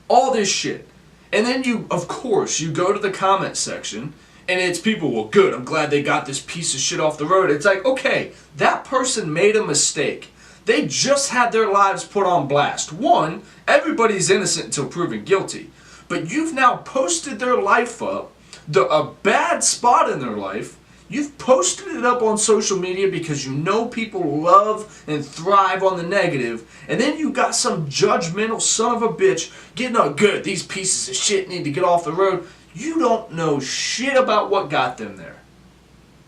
all this shit. And then you go to the comment section, and it's people, well, good, I'm glad they got this piece of shit off the road. It's like, okay, that person made a mistake. They just had their lives put on blast. One, everybody's innocent until proven guilty. But you've now posted their life up, a bad spot in their life. You've posted it up on social media because you know people love and thrive on the negative, and then you got some judgmental son of a bitch getting on good. These pieces of shit need to get off the road. You don't know shit about what got them there.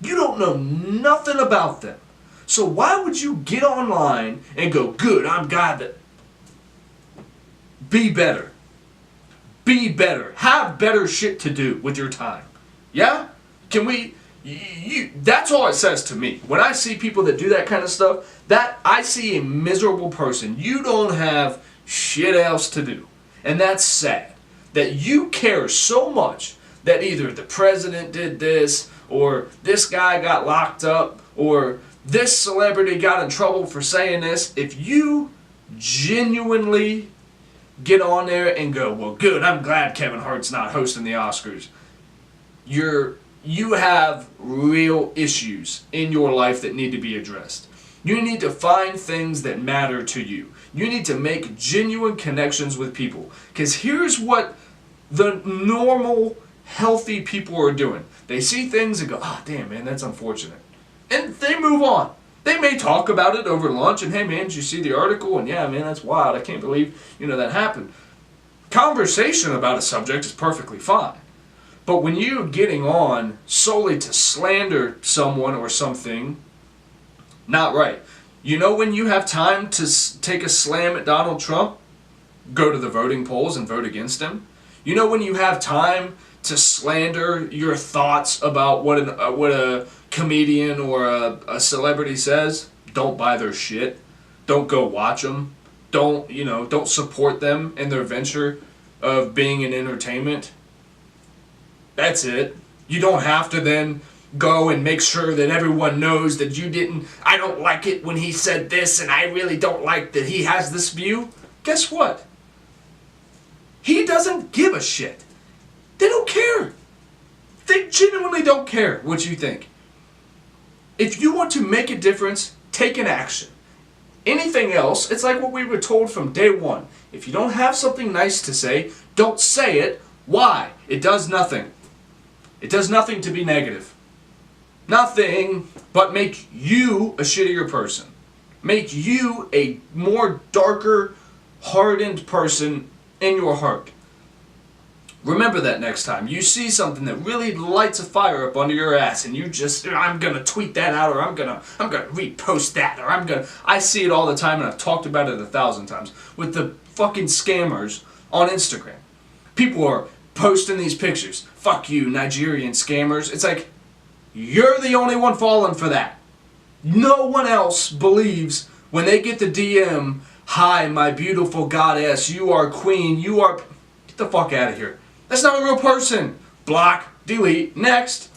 You don't know nothing about them. So why would you get online and go, good, I'm glad that... Be better. Be better. Have better shit to do with your time. Yeah? Can we... that's all it says to me. When I see people that do that kind of stuff, that I see a miserable person. You don't have shit else to do. And that's sad. That you care so much that either the president did this, or this guy got locked up, or this celebrity got in trouble for saying this. If you genuinely get on there and go, well, good, I'm glad Kevin Hart's not hosting the Oscars. You have real issues in your life that need to be addressed. You need to find things that matter to you. You need to make genuine connections with people. Because here's what the normal, healthy people are doing. They see things and go, ah, damn, man, that's unfortunate. And they move on. They may talk about it over lunch and, hey, man, did you see the article? And yeah, man, that's wild. I can't believe, that happened. Conversation about a subject is perfectly fine. But when you're getting on solely to slander someone or something, not right. When you have time to take a slam at Donald Trump, go to the voting polls and vote against him. When you have time to slander your thoughts about what a comedian or a celebrity says, don't buy their shit. Don't go watch them. Don't support them in their venture of being in entertainment. That's it. You don't have to then go and make sure that everyone knows that I don't like it when he said this, and I really don't like that he has this view. Guess what? He doesn't give a shit. They don't care. They genuinely don't care what you think. If you want to make a difference, take an action. Anything else, it's like what we were told from day one. If you don't have something nice to say, don't say it. Why? It does nothing. It does nothing to be negative. Nothing but make you a shittier person. Make you a more darker, hardened person in your heart. Remember that next time you see something that really lights a fire up under your ass, and I'm gonna tweet that out, or I'm gonna repost that, or I see it all the time, and I've talked about it 1,000 times with the fucking scammers on Instagram. People are posting these pictures. Fuck you, Nigerian scammers. It's like, you're the only one falling for that. No one else believes when they get the DM, hi, my beautiful goddess, you are queen, get the fuck out of here. That's not a real person. Block, delete, next.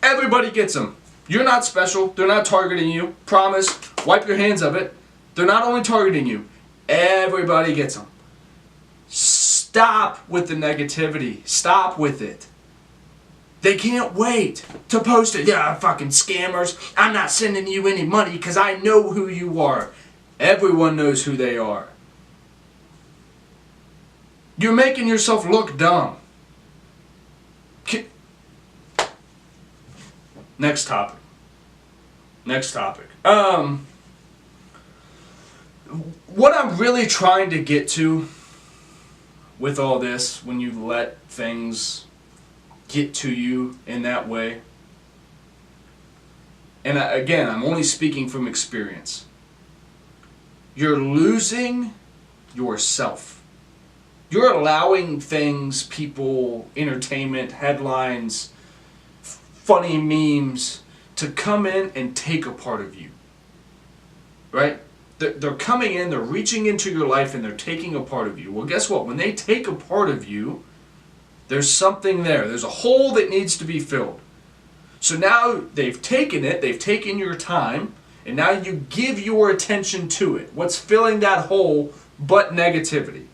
Everybody gets them. You're not special. They're not targeting you. Promise. Wipe your hands of it. They're not only targeting you. Everybody gets them. Stop with the negativity. Stop with it. They can't wait to post it. Yeah, fucking scammers. I'm not sending you any money because I know who you are. Everyone knows who they are. You're making yourself look dumb. Next topic. What I'm really trying to get to with all this, when you let things get to you in that way, and again, I'm only speaking from experience, you're losing yourself. You're allowing things, people, entertainment, headlines, funny memes to come in and take a part of you. Right? They're coming in, they're reaching into your life, and they're taking a part of you. Well, guess what? When they take a part of you, there's something there. There's a hole that needs to be filled. So now they've taken it, they've taken your time, and now you give your attention to it. What's filling that hole but negativity?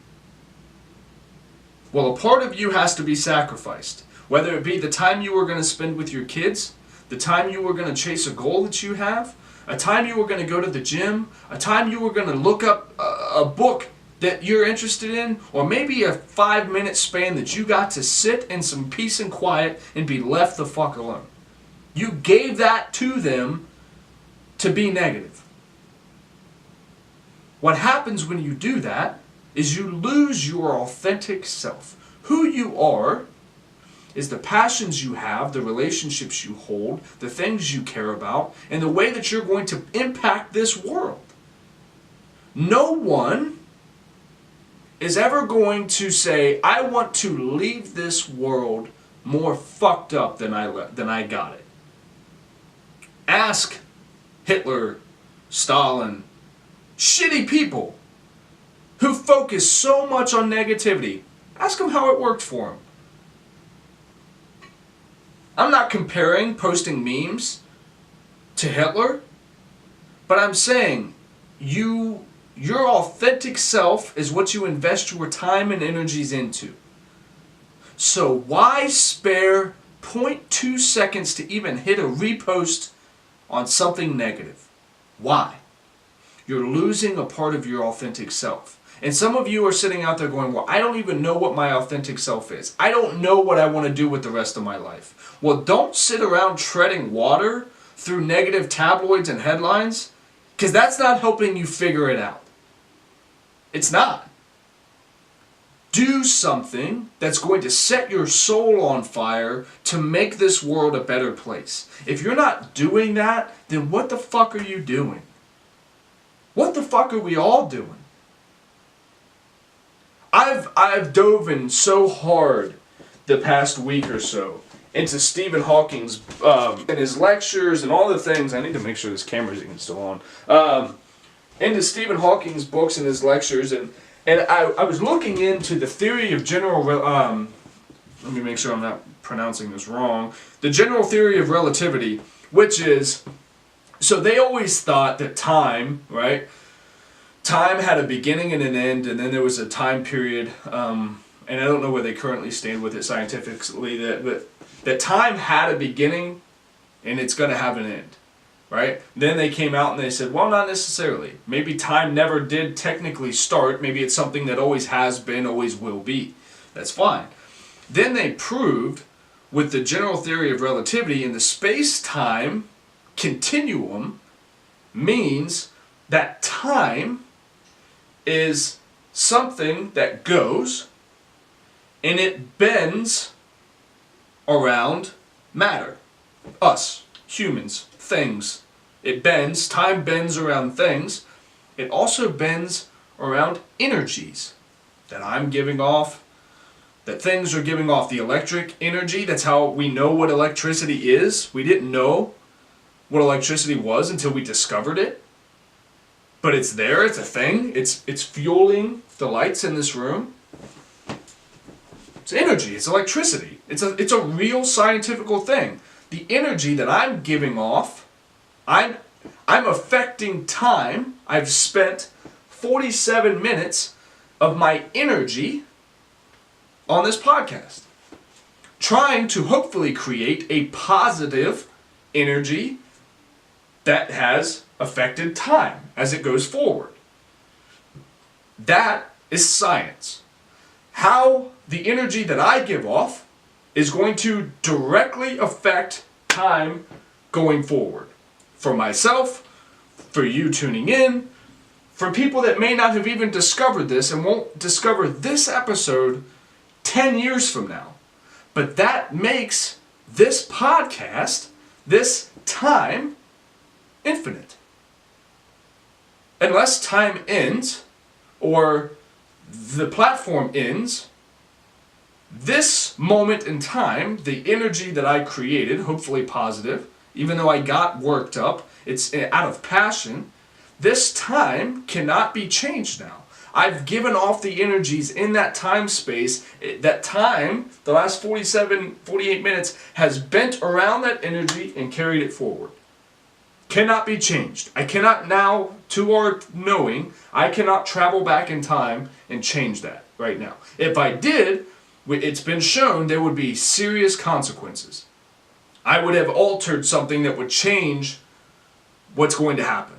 Well, a part of you has to be sacrificed. Whether it be the time you were going to spend with your kids, the time you were going to chase a goal that you have, a time you were going to go to the gym, a time you were going to look up a book that you're interested in, or maybe a 5-minute span that you got to sit in some peace and quiet and be left the fuck alone. You gave that to them to be negative. What happens when you do that is you lose your authentic self. Who you are is the passions you have, the relationships you hold, the things you care about, and the way that you're going to impact this world. No one is ever going to say, I want to leave this world more fucked up than I got it. Ask Hitler, Stalin, shitty people who focus so much on negativity. Ask them how it worked for them. I'm not comparing posting memes to Hitler, but I'm saying you Your authentic self is what you invest your time and energies into. So why spare 0.2 seconds to even hit a repost on something negative? Why? You're losing a part of your authentic self. And some of you are sitting out there going, well, I don't even know what my authentic self is. I don't know what I want to do with the rest of my life. Well, don't sit around treading water through negative tabloids and headlines, because that's not helping you figure it out. It's not. Do something that's going to set your soul on fire to make this world a better place. If you're not doing that, then what the fuck are you doing? What the fuck are we all doing? I've dove in so hard the past week or so into Stephen Hawking's and his lectures and all the things. I need to make sure this camera's even still on. Into Stephen Hawking's books and his lectures, and I was looking into the theory of general. Let me make sure I'm not pronouncing this wrong. The general theory of relativity, which is, so they always thought that time, right? Time had a beginning and an end, and then there was a time period, and I don't know where they currently stand with it scientifically, that time had a beginning and it's going to have an end, right? Then they came out and they said, well, not necessarily. Maybe time never did technically start. Maybe it's something that always has been, always will be. That's fine. Then they proved with the general theory of relativity in the space-time continuum means that time is something that goes and it bends around matter. Us, humans, things. It bends, time bends around things. It also bends around energies that I'm giving off, that things are giving off. The electric energy, that's how we know what electricity is. We didn't know what electricity was until we discovered it. But it's there, it's a thing, it's fueling the lights in this room. It's energy, it's electricity. It's a real scientific thing. The energy that I'm giving off, I'm affecting time. I've spent 47 minutes of my energy on this podcast, trying to hopefully create a positive energy that has affected time as it goes forward. That is science. How the energy that I give off is going to directly affect time going forward. For myself, for you tuning in, for people that may not have even discovered this and won't discover this episode 10 years from now. But that makes this podcast, this time, infinite. Unless time ends, or the platform ends, this moment in time, the energy that I created, hopefully positive, even though I got worked up, it's out of passion, this time cannot be changed now. I've given off the energies in that time space. That time, the last 48 minutes, has bent around that energy and carried it forward. Cannot be changed. I cannot now, to our knowing, I cannot travel back in time and change that right now. If I did, it's been shown there would be serious consequences. I would have altered something that would change what's going to happen.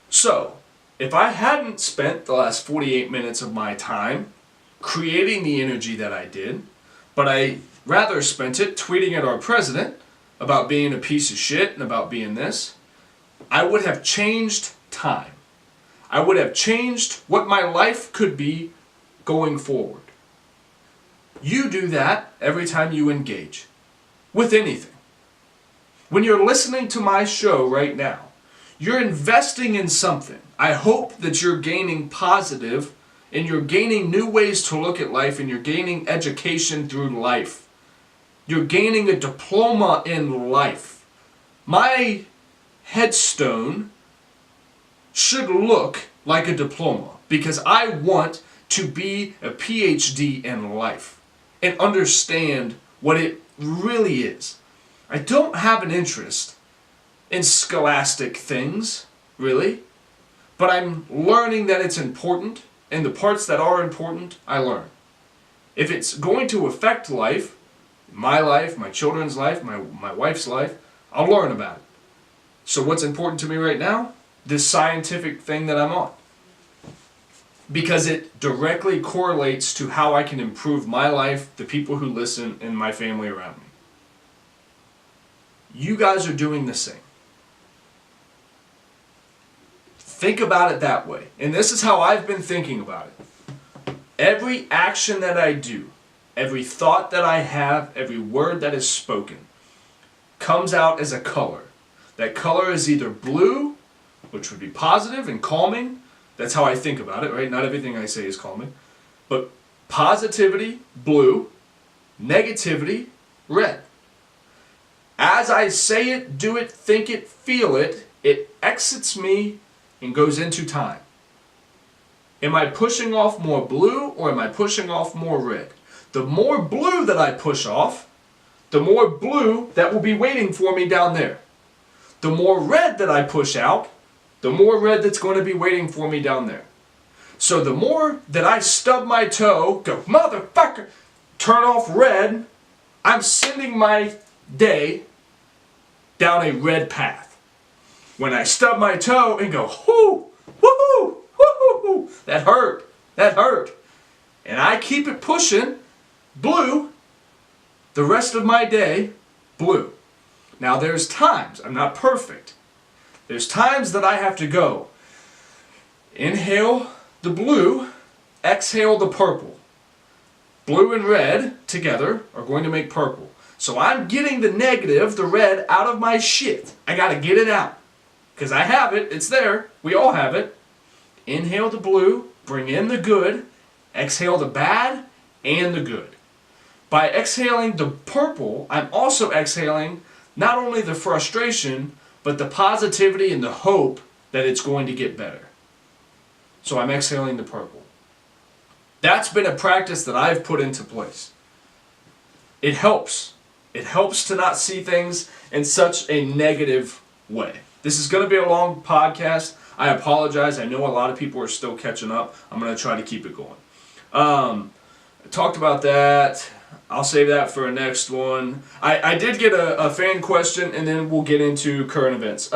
So, if I hadn't spent the last 48 minutes of my time creating the energy that I did, but I rather spent it tweeting at our president about being a piece of shit and about being this, I would have changed time. I would have changed what my life could be going forward. You do that every time you engage with anything. When you're listening to my show right now, you're investing in something. I hope that you're gaining positive and you're gaining new ways to look at life and you're gaining education through life. You're gaining a diploma in life. My headstone should look like a diploma because I want to be a PhD in life and understand what it really is. I don't have an interest in scholastic things, really. But I'm learning that it's important, and the parts that are important, I learn. If it's going to affect life, my children's life, my wife's life, I'll learn about it. So what's important to me right now? This scientific thing that I'm on. Because it directly correlates to how I can improve my life, the people who listen, and my family around me. You guys are doing the same. Think about it that way. And this is how I've been thinking about it. Every action that I do, every thought that I have, every word that is spoken, comes out as a color. That color is either blue, which would be positive and calming. That's how I think about it, right? Not everything I say is calming. But positivity, blue. Negativity, red. As I say it, do it, think it, feel it, it exits me and goes into time. Am I pushing off more blue or am I pushing off more red? The more blue that I push off, the more blue that will be waiting for me down there. The more red that I push out, the more red that's going to be waiting for me down there. So the more that I stub my toe, go, motherfucker, turn off red, I'm sending my day down a red path. When I stub my toe and go, whoo, whoo, whoo, that hurt. And I keep it pushing, blue, the rest of my day, blue. Now there's times, I'm not perfect, there's times that I have to go, inhale the blue, exhale the purple. Blue and red together are going to make purple. So I'm getting the negative, the red, out of my shit. I gotta get it out. Because I have it, it's there, we all have it. Inhale the blue, bring in the good, exhale the bad and the good. By exhaling the purple, I'm also exhaling not only the frustration, but the positivity and the hope that it's going to get better. So I'm exhaling the purple. That's been a practice that I've put into place. It helps. It helps to not see things in such a negative way. This is going to be a long podcast. I apologize. I know a lot of people are still catching up. I'm going to try to keep it going. I talked about that. I'll save that for a next one. I did get a fan question, and then we'll get into current events.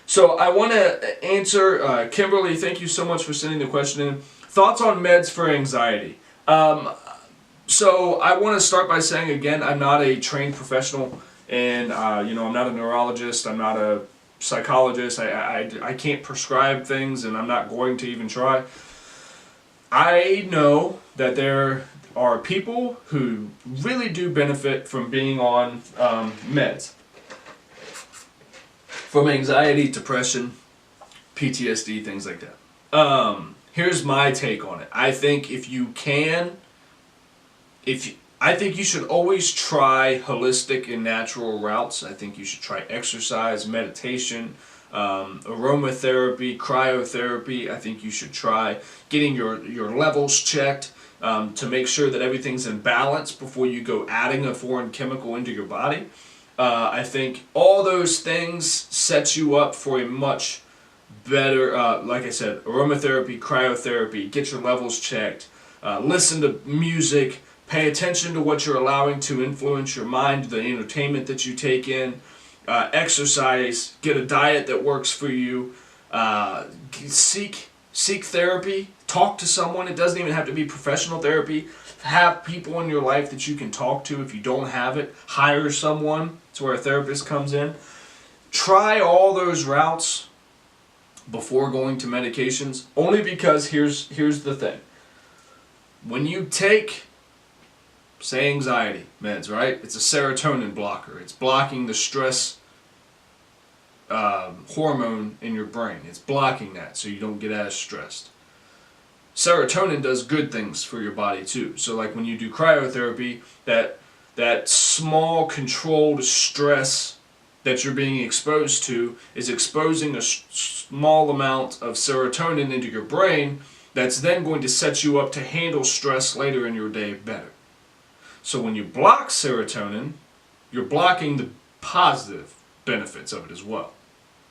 So I want to answer, Kimberly, thank you so much for sending the question in. Thoughts on meds for anxiety. So I want to start by saying, again, I'm not a trained professional, and I'm not a neurologist. I'm not a psychologist. I can't prescribe things, and I'm not going to even try. I know that there are people who really do benefit from being on meds. From anxiety, depression, PTSD, things like that. Here's my take on it. I think if you can, I think you should always try holistic and natural routes. I think you should try exercise, meditation, aromatherapy, cryotherapy. I think you should try getting your levels checked to make sure that everything's in balance before you go adding a foreign chemical into your body. I think all those things set you up for a much better, like I said, aromatherapy, cryotherapy, get your levels checked, listen to music, pay attention to what you're allowing to influence your mind, the entertainment that you take in, exercise, get a diet that works for you, seek therapy, talk to someone. It doesn't even have to be professional therapy. Have people in your life that you can talk to. If you don't have it, hire someone. That's where a therapist comes in. Try all those routes before going to medications, only because here's the thing. When you take, say, anxiety meds, right? It's a serotonin blocker. It's blocking the stress hormone in your brain. It's blocking that so you don't get as stressed. Serotonin does good things for your body too. So like when you do cryotherapy, that small controlled stress that you're being exposed to is exposing a small amount of serotonin into your brain that's then going to set you up to handle stress later in your day better. So when you block serotonin, you're blocking the positive benefits of it as well,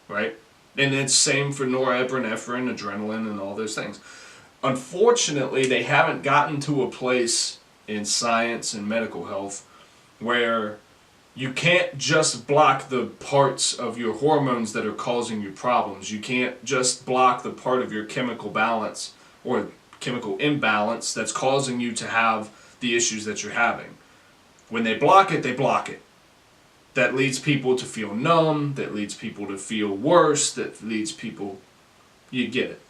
right? And it's same for norepinephrine, adrenaline, and all those things. Unfortunately, they haven't gotten to a place in science and medical health where you can't just block the parts of your hormones that are causing you problems. You can't just block the part of your chemical balance or chemical imbalance that's causing you to have the issues that you're having. When they block it, they block it. That leads people to feel numb, that leads people to feel worse, that leads people, you get it.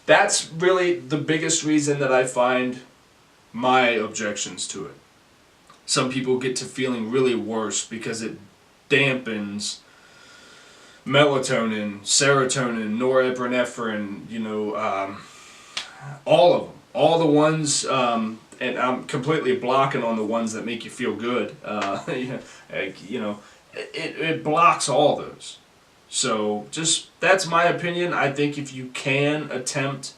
That's really the biggest reason that I find my objections to it. Some people get to feeling really worse because it dampens melatonin, serotonin, norepinephrine, all of them. All the ones, and I'm completely blocking on the ones that make you feel good. It blocks all those. So that's my opinion. I think if you can attempt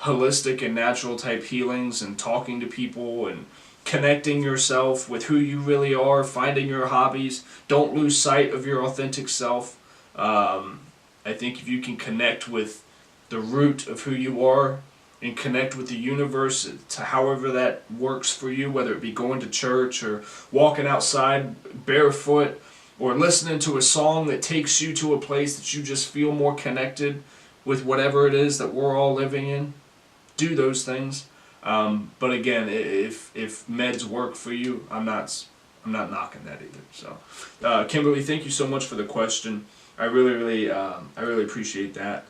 holistic and natural type healings and talking to people and connecting yourself with who you really are, finding your hobbies, don't lose sight of your authentic self. I think if you can connect with the root of who you are and connect with the universe to however that works for you, whether it be going to church or walking outside barefoot or listening to a song that takes you to a place that you just feel more connected with whatever it is that we're all living in, do those things. But again, if meds work for you, I'm not knocking that either. So, Kimberly, thank you so much for the question. I really appreciate that.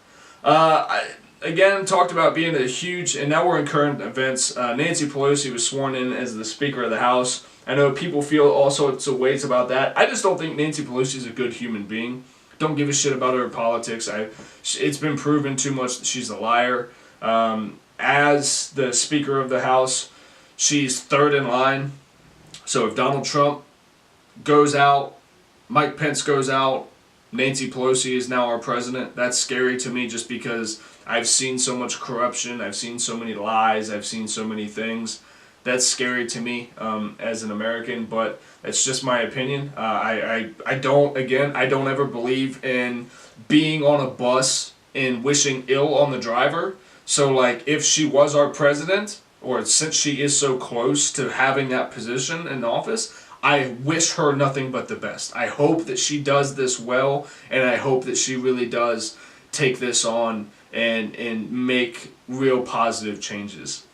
Again, talked about being a huge, and now we're in current events. Nancy Pelosi was sworn in as the Speaker of the House. I know people feel all sorts of ways about that. I just don't think Nancy Pelosi is a good human being. Don't give a shit about her politics. It's been proven too much that she's a liar. As the Speaker of the House, she's third in line. So if Donald Trump goes out, Mike Pence goes out, Nancy Pelosi is now our president. That's scary to me just because I've seen so much corruption. I've seen so many lies. I've seen so many things. That's scary to me as an American, but it's just my opinion. I don't ever believe in being on a bus and wishing ill on the driver. So, like, if she was our president, or since she is so close to having that position in office, I wish her nothing but the best. I hope that she does this well, and I hope that she really does take this on and make real positive changes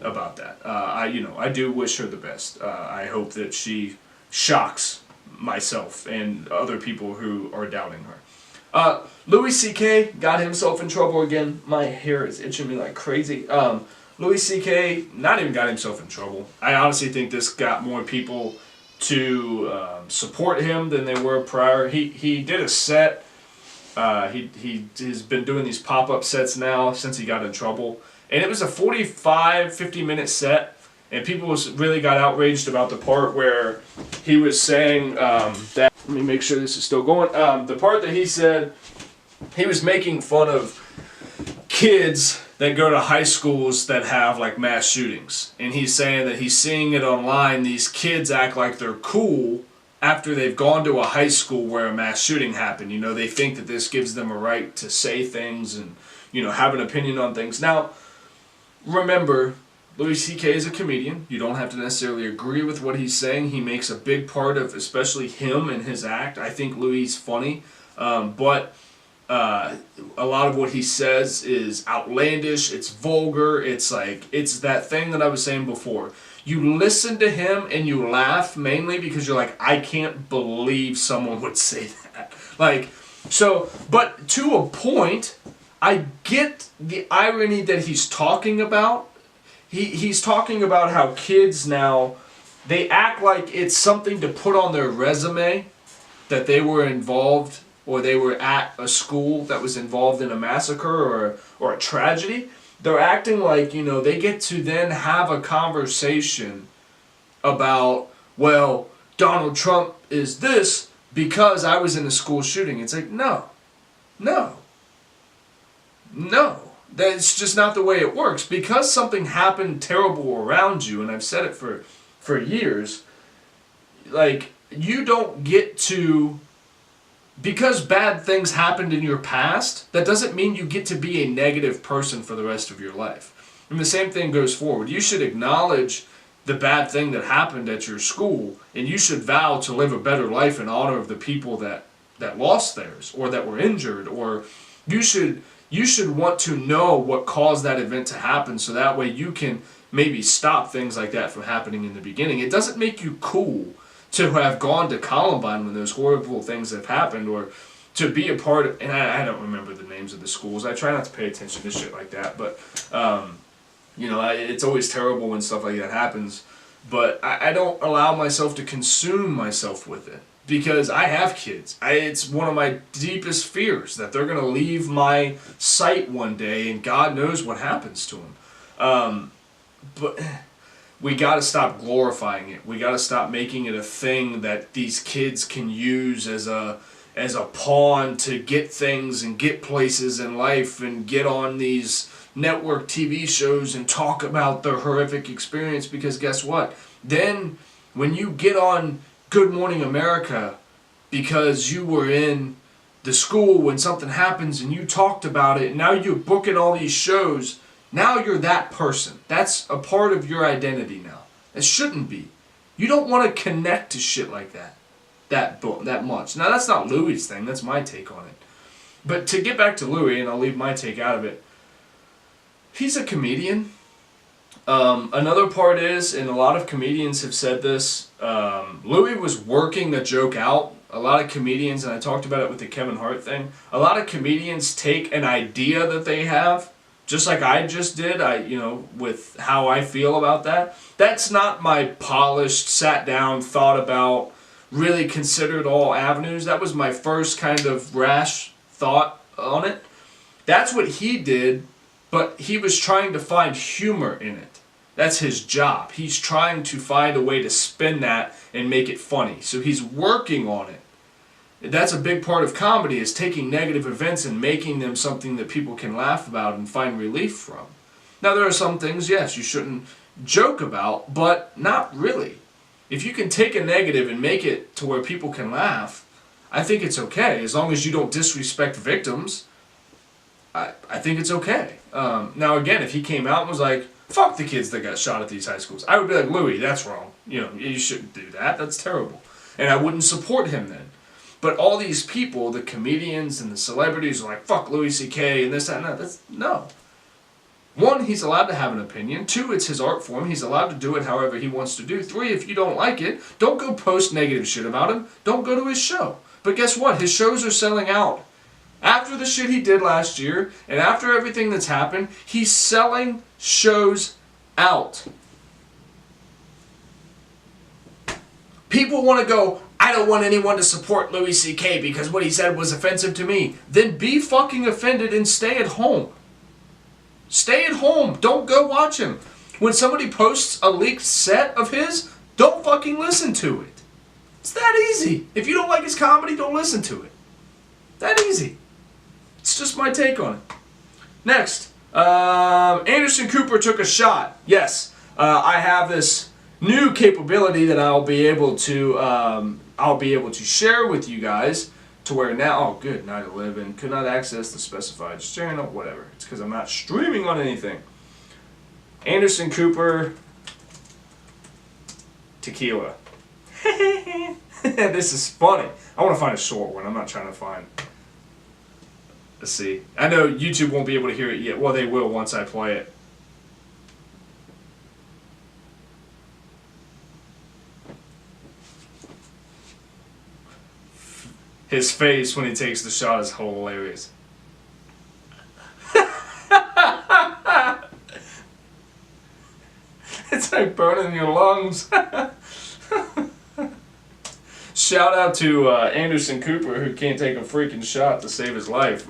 about that. I do wish her the best. I hope that she shocks myself and other people who are doubting her. Louis C.K. got himself in trouble again. My hair is itching me like crazy. Louis C.K. not even got himself in trouble. I honestly think this got more people to support him than they were prior. He did a set. He's been doing these pop-up sets now since he got in trouble. And it was a 50-minute set. And people really got outraged about the part where he was saying that... Let me make sure this is still going. The part that he said he was making fun of kids that go to high schools that have like mass shootings. And he's saying that he's seeing it online. These kids act like they're cool after they've gone to a high school where a mass shooting happened. You know, they think that this gives them a right to say things and, have an opinion on things. Now, remember, Louis C.K. is a comedian. You don't have to necessarily agree with what he's saying. He makes a big part of, especially him and his act. I think Louis is funny, but a lot of what he says is outlandish. It's vulgar. It's that thing that I was saying before. You listen to him and you laugh mainly because you're like, I can't believe someone would say that. But to a point, I get the irony that he's talking about. He's talking about how kids now, they act like it's something to put on their resume that they were involved or they were at a school that was involved in a massacre or a tragedy. They're acting like, they get to then have a conversation about, well, Donald Trump is this because I was in a school shooting. It's like, no. That's just not the way it works. Because something happened terrible around you, and I've said it for years, like, you don't get to because bad things happened in your past, that doesn't mean you get to be a negative person for the rest of your life. And the same thing goes forward. You should acknowledge the bad thing that happened at your school, and you should vow to live a better life in honor of the people that lost theirs or that were injured, or you should want to know what caused that event to happen, so that way you can maybe stop things like that from happening in the beginning. It doesn't make you cool to have gone to Columbine when those horrible things have happened, or to be a part of, and I don't remember the names of the schools. I try not to pay attention to shit like that, but it's always terrible when stuff like that happens. But I don't allow myself to consume myself with it, because I have kids. It's one of my deepest fears that they're going to leave my sight one day, and God knows what happens to them. But we got to stop glorifying it. We got to stop making it a thing that these kids can use as a pawn to get things and get places in life and get on these network TV shows and talk about their horrific experience. Because guess what? Then when you get on Good Morning America because you were in the school when something happens and you talked about it, and now you're booking all these shows, now you're that person. That's a part of your identity now. It shouldn't be. You don't want to connect to shit like that much. Now that's not Louis' thing, that's my take on it. But to get back to Louis, and I'll leave my take out of it, he's a comedian. Another part is, and a lot of comedians have said this, Louis was working the joke out. A lot of comedians, and I talked about it with the Kevin Hart thing, a lot of comedians take an idea that they have, just like I just did, with how I feel about that. That's not my polished, sat down, thought about, really considered all avenues. That was my first kind of rash thought on it. That's what he did, but he was trying to find humor in it. That's his job. He's trying to find a way to spin that and make it funny. So he's working on it. That's a big part of comedy, is taking negative events and making them something that people can laugh about and find relief from. Now there are some things, yes, you shouldn't joke about, but not really. If you can take a negative and make it to where people can laugh, I think it's okay. As long as you don't disrespect victims, I think it's okay. Now again, if he came out and was like, fuck the kids that got shot at these high schools, I would be like, Louis, that's wrong. You shouldn't do that. That's terrible. And I wouldn't support him then. But all these people, the comedians and the celebrities, are like, fuck Louis C.K. and this, that, and that. No. One, he's allowed to have an opinion. Two, it's his art form. He's allowed to do it however he wants to do. Three, if you don't like it, don't go post negative shit about him. Don't go to his show. But guess what? His shows are selling out. After the shit he did last year, and after everything that's happened, he's selling shows out. People want to go, I don't want anyone to support Louis C.K. because what he said was offensive to me. Then be fucking offended and stay at home. Stay at home. Don't go watch him. When somebody posts a leaked set of his, don't fucking listen to it. It's that easy. If you don't like his comedy, don't listen to it. That easy. It's just my take on it. Next, Anderson Cooper took a shot. Yes, I have this new capability that I'll be able to share with you guys, to where now, oh good, 9/11, could not access the specified channel, whatever. It's because I'm not streaming on anything. Anderson Cooper tequila. This is funny. I want to find a short one. I'm not trying to find. Let's see. I know YouTube won't be able to hear it yet. Well, they will once I play it. His face when he takes the shot is hilarious. It's like burning your lungs. Shout out to Anderson Cooper, who can't take a freaking shot to save his life.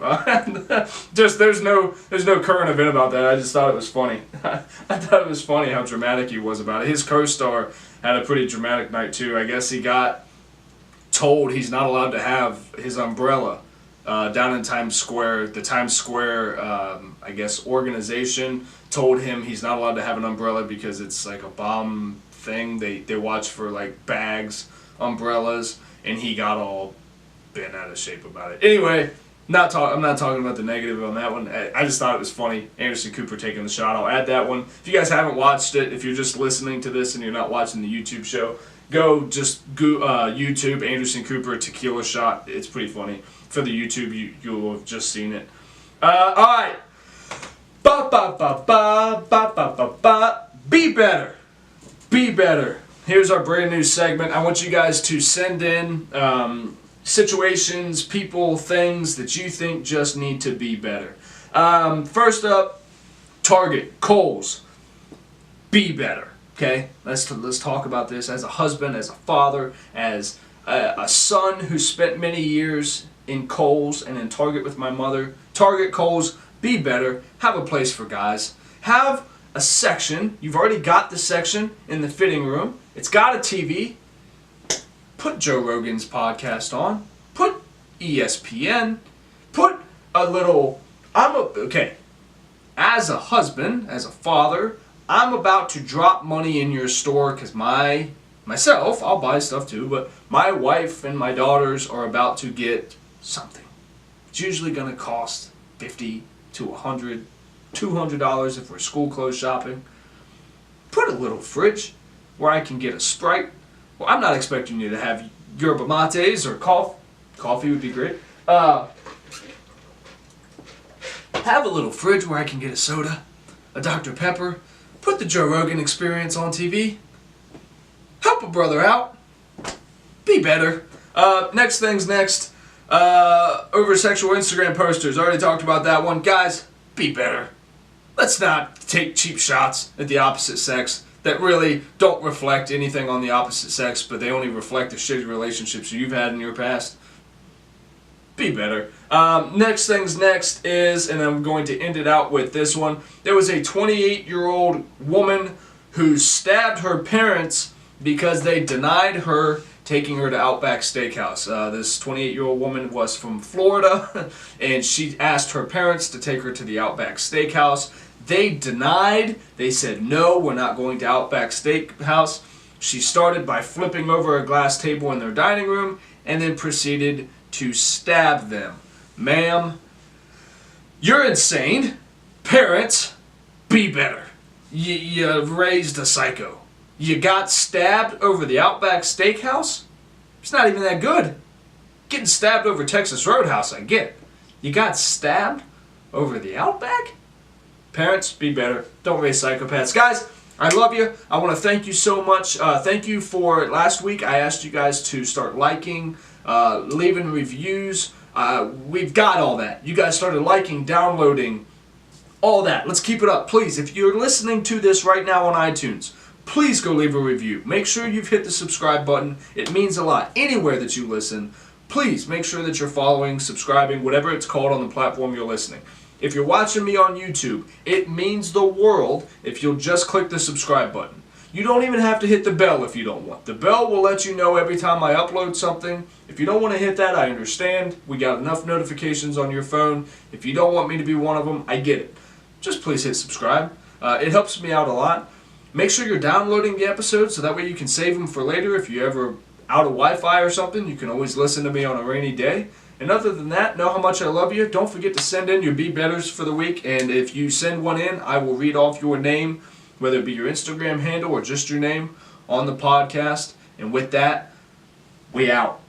Just there's no current event about that. I just thought it was funny. I thought it was funny how dramatic he was about it. His co-star had a pretty dramatic night too. I guess he got told he's not allowed to have his umbrella down in Times Square. The Times Square, I guess, organization told him he's not allowed to have an umbrella because it's like a bomb thing. They watch for like bags, umbrellas, and he got all bent out of shape about it. Anyway, I'm not talking about the negative on that one. I just thought it was funny. Anderson Cooper taking the shot. I'll add that one. If you guys haven't watched it, if you're just listening to this and you're not watching the YouTube show, go YouTube Anderson Cooper tequila shot. It's pretty funny. For the YouTube, you'll have just seen it. All right. Be better. Be better. Here's our brand new segment. I want you guys to send in situations, people, things that you think just need to be better. First up, Target, Kohl's. Be better. Okay, let's talk about this as a husband, as a father, as a son who spent many years in Kohl's and in Target with my mother. Target, Kohl's, be better. Have a place for guys. Have a section. You've already got the section in the fitting room. It's got a TV. Put Joe Rogan's podcast on. Put ESPN. Put a little... Okay. As a husband, as a father, I'm about to drop money in your store because myself, I'll buy stuff too, but my wife and my daughters are about to get something. It's usually going to cost $50 to $100, $200 if we're school clothes shopping. Put a little fridge where I can get a Sprite. Well, I'm not expecting you to have yerba mates or coffee. Coffee would be great. Have a little fridge where I can get a soda, a Dr. Pepper. Put the Joe Rogan Experience on TV. Help a brother out. Be better. Next thing's next. Over sexual Instagram posters. Already talked about that one. Guys, be better. Let's not take cheap shots at the opposite sex that really don't reflect anything on the opposite sex, but they only reflect the shitty relationships you've had in your past. Be better. Next thing's next is, and I'm going to end it out with this one. There was a 28-year-old woman who stabbed her parents because they denied her taking her to Outback Steakhouse. This 28-year-old woman was from Florida, and she asked her parents to take her to the Outback Steakhouse. They denied. They said, no, we're not going to Outback Steakhouse. She started by flipping over a glass table in their dining room and then proceeded to stab them. Ma'am, you're insane. Parents, be better. You raised a psycho. You got stabbed over the Outback Steakhouse? It's not even that good. Getting stabbed over Texas Roadhouse, I get. You got stabbed over the Outback? Parents, be better. Don't raise psychopaths. Guys, I love you. I want to thank you so much. Thank you for last week. I asked you guys to start liking, leaving reviews. We've got all that. You guys started liking, downloading, all that. Let's keep it up. Please, if you're listening to this right now on iTunes, please go leave a review. Make sure you've hit the subscribe button. It means a lot. Anywhere that you listen, please make sure that you're following, subscribing, whatever it's called on the platform you're listening. If you're watching me on YouTube, it means the world if you'll just click the subscribe button. You don't even have to hit the bell if you don't want. The bell will let you know every time I upload something. If you don't want to hit that, I understand. We got enough notifications on your phone. If you don't want me to be one of them, I get it. Just please hit subscribe. It helps me out a lot. Make sure you're downloading the episodes so that way you can save them for later. If you're ever out of Wi-Fi or something, you can always listen to me on a rainy day. And other than that, know how much I love you. Don't forget to send in your Be Betters for the week. And if you send one in, I will read off your name, whether it be your Instagram handle or just your name, on the podcast. And with that, we out.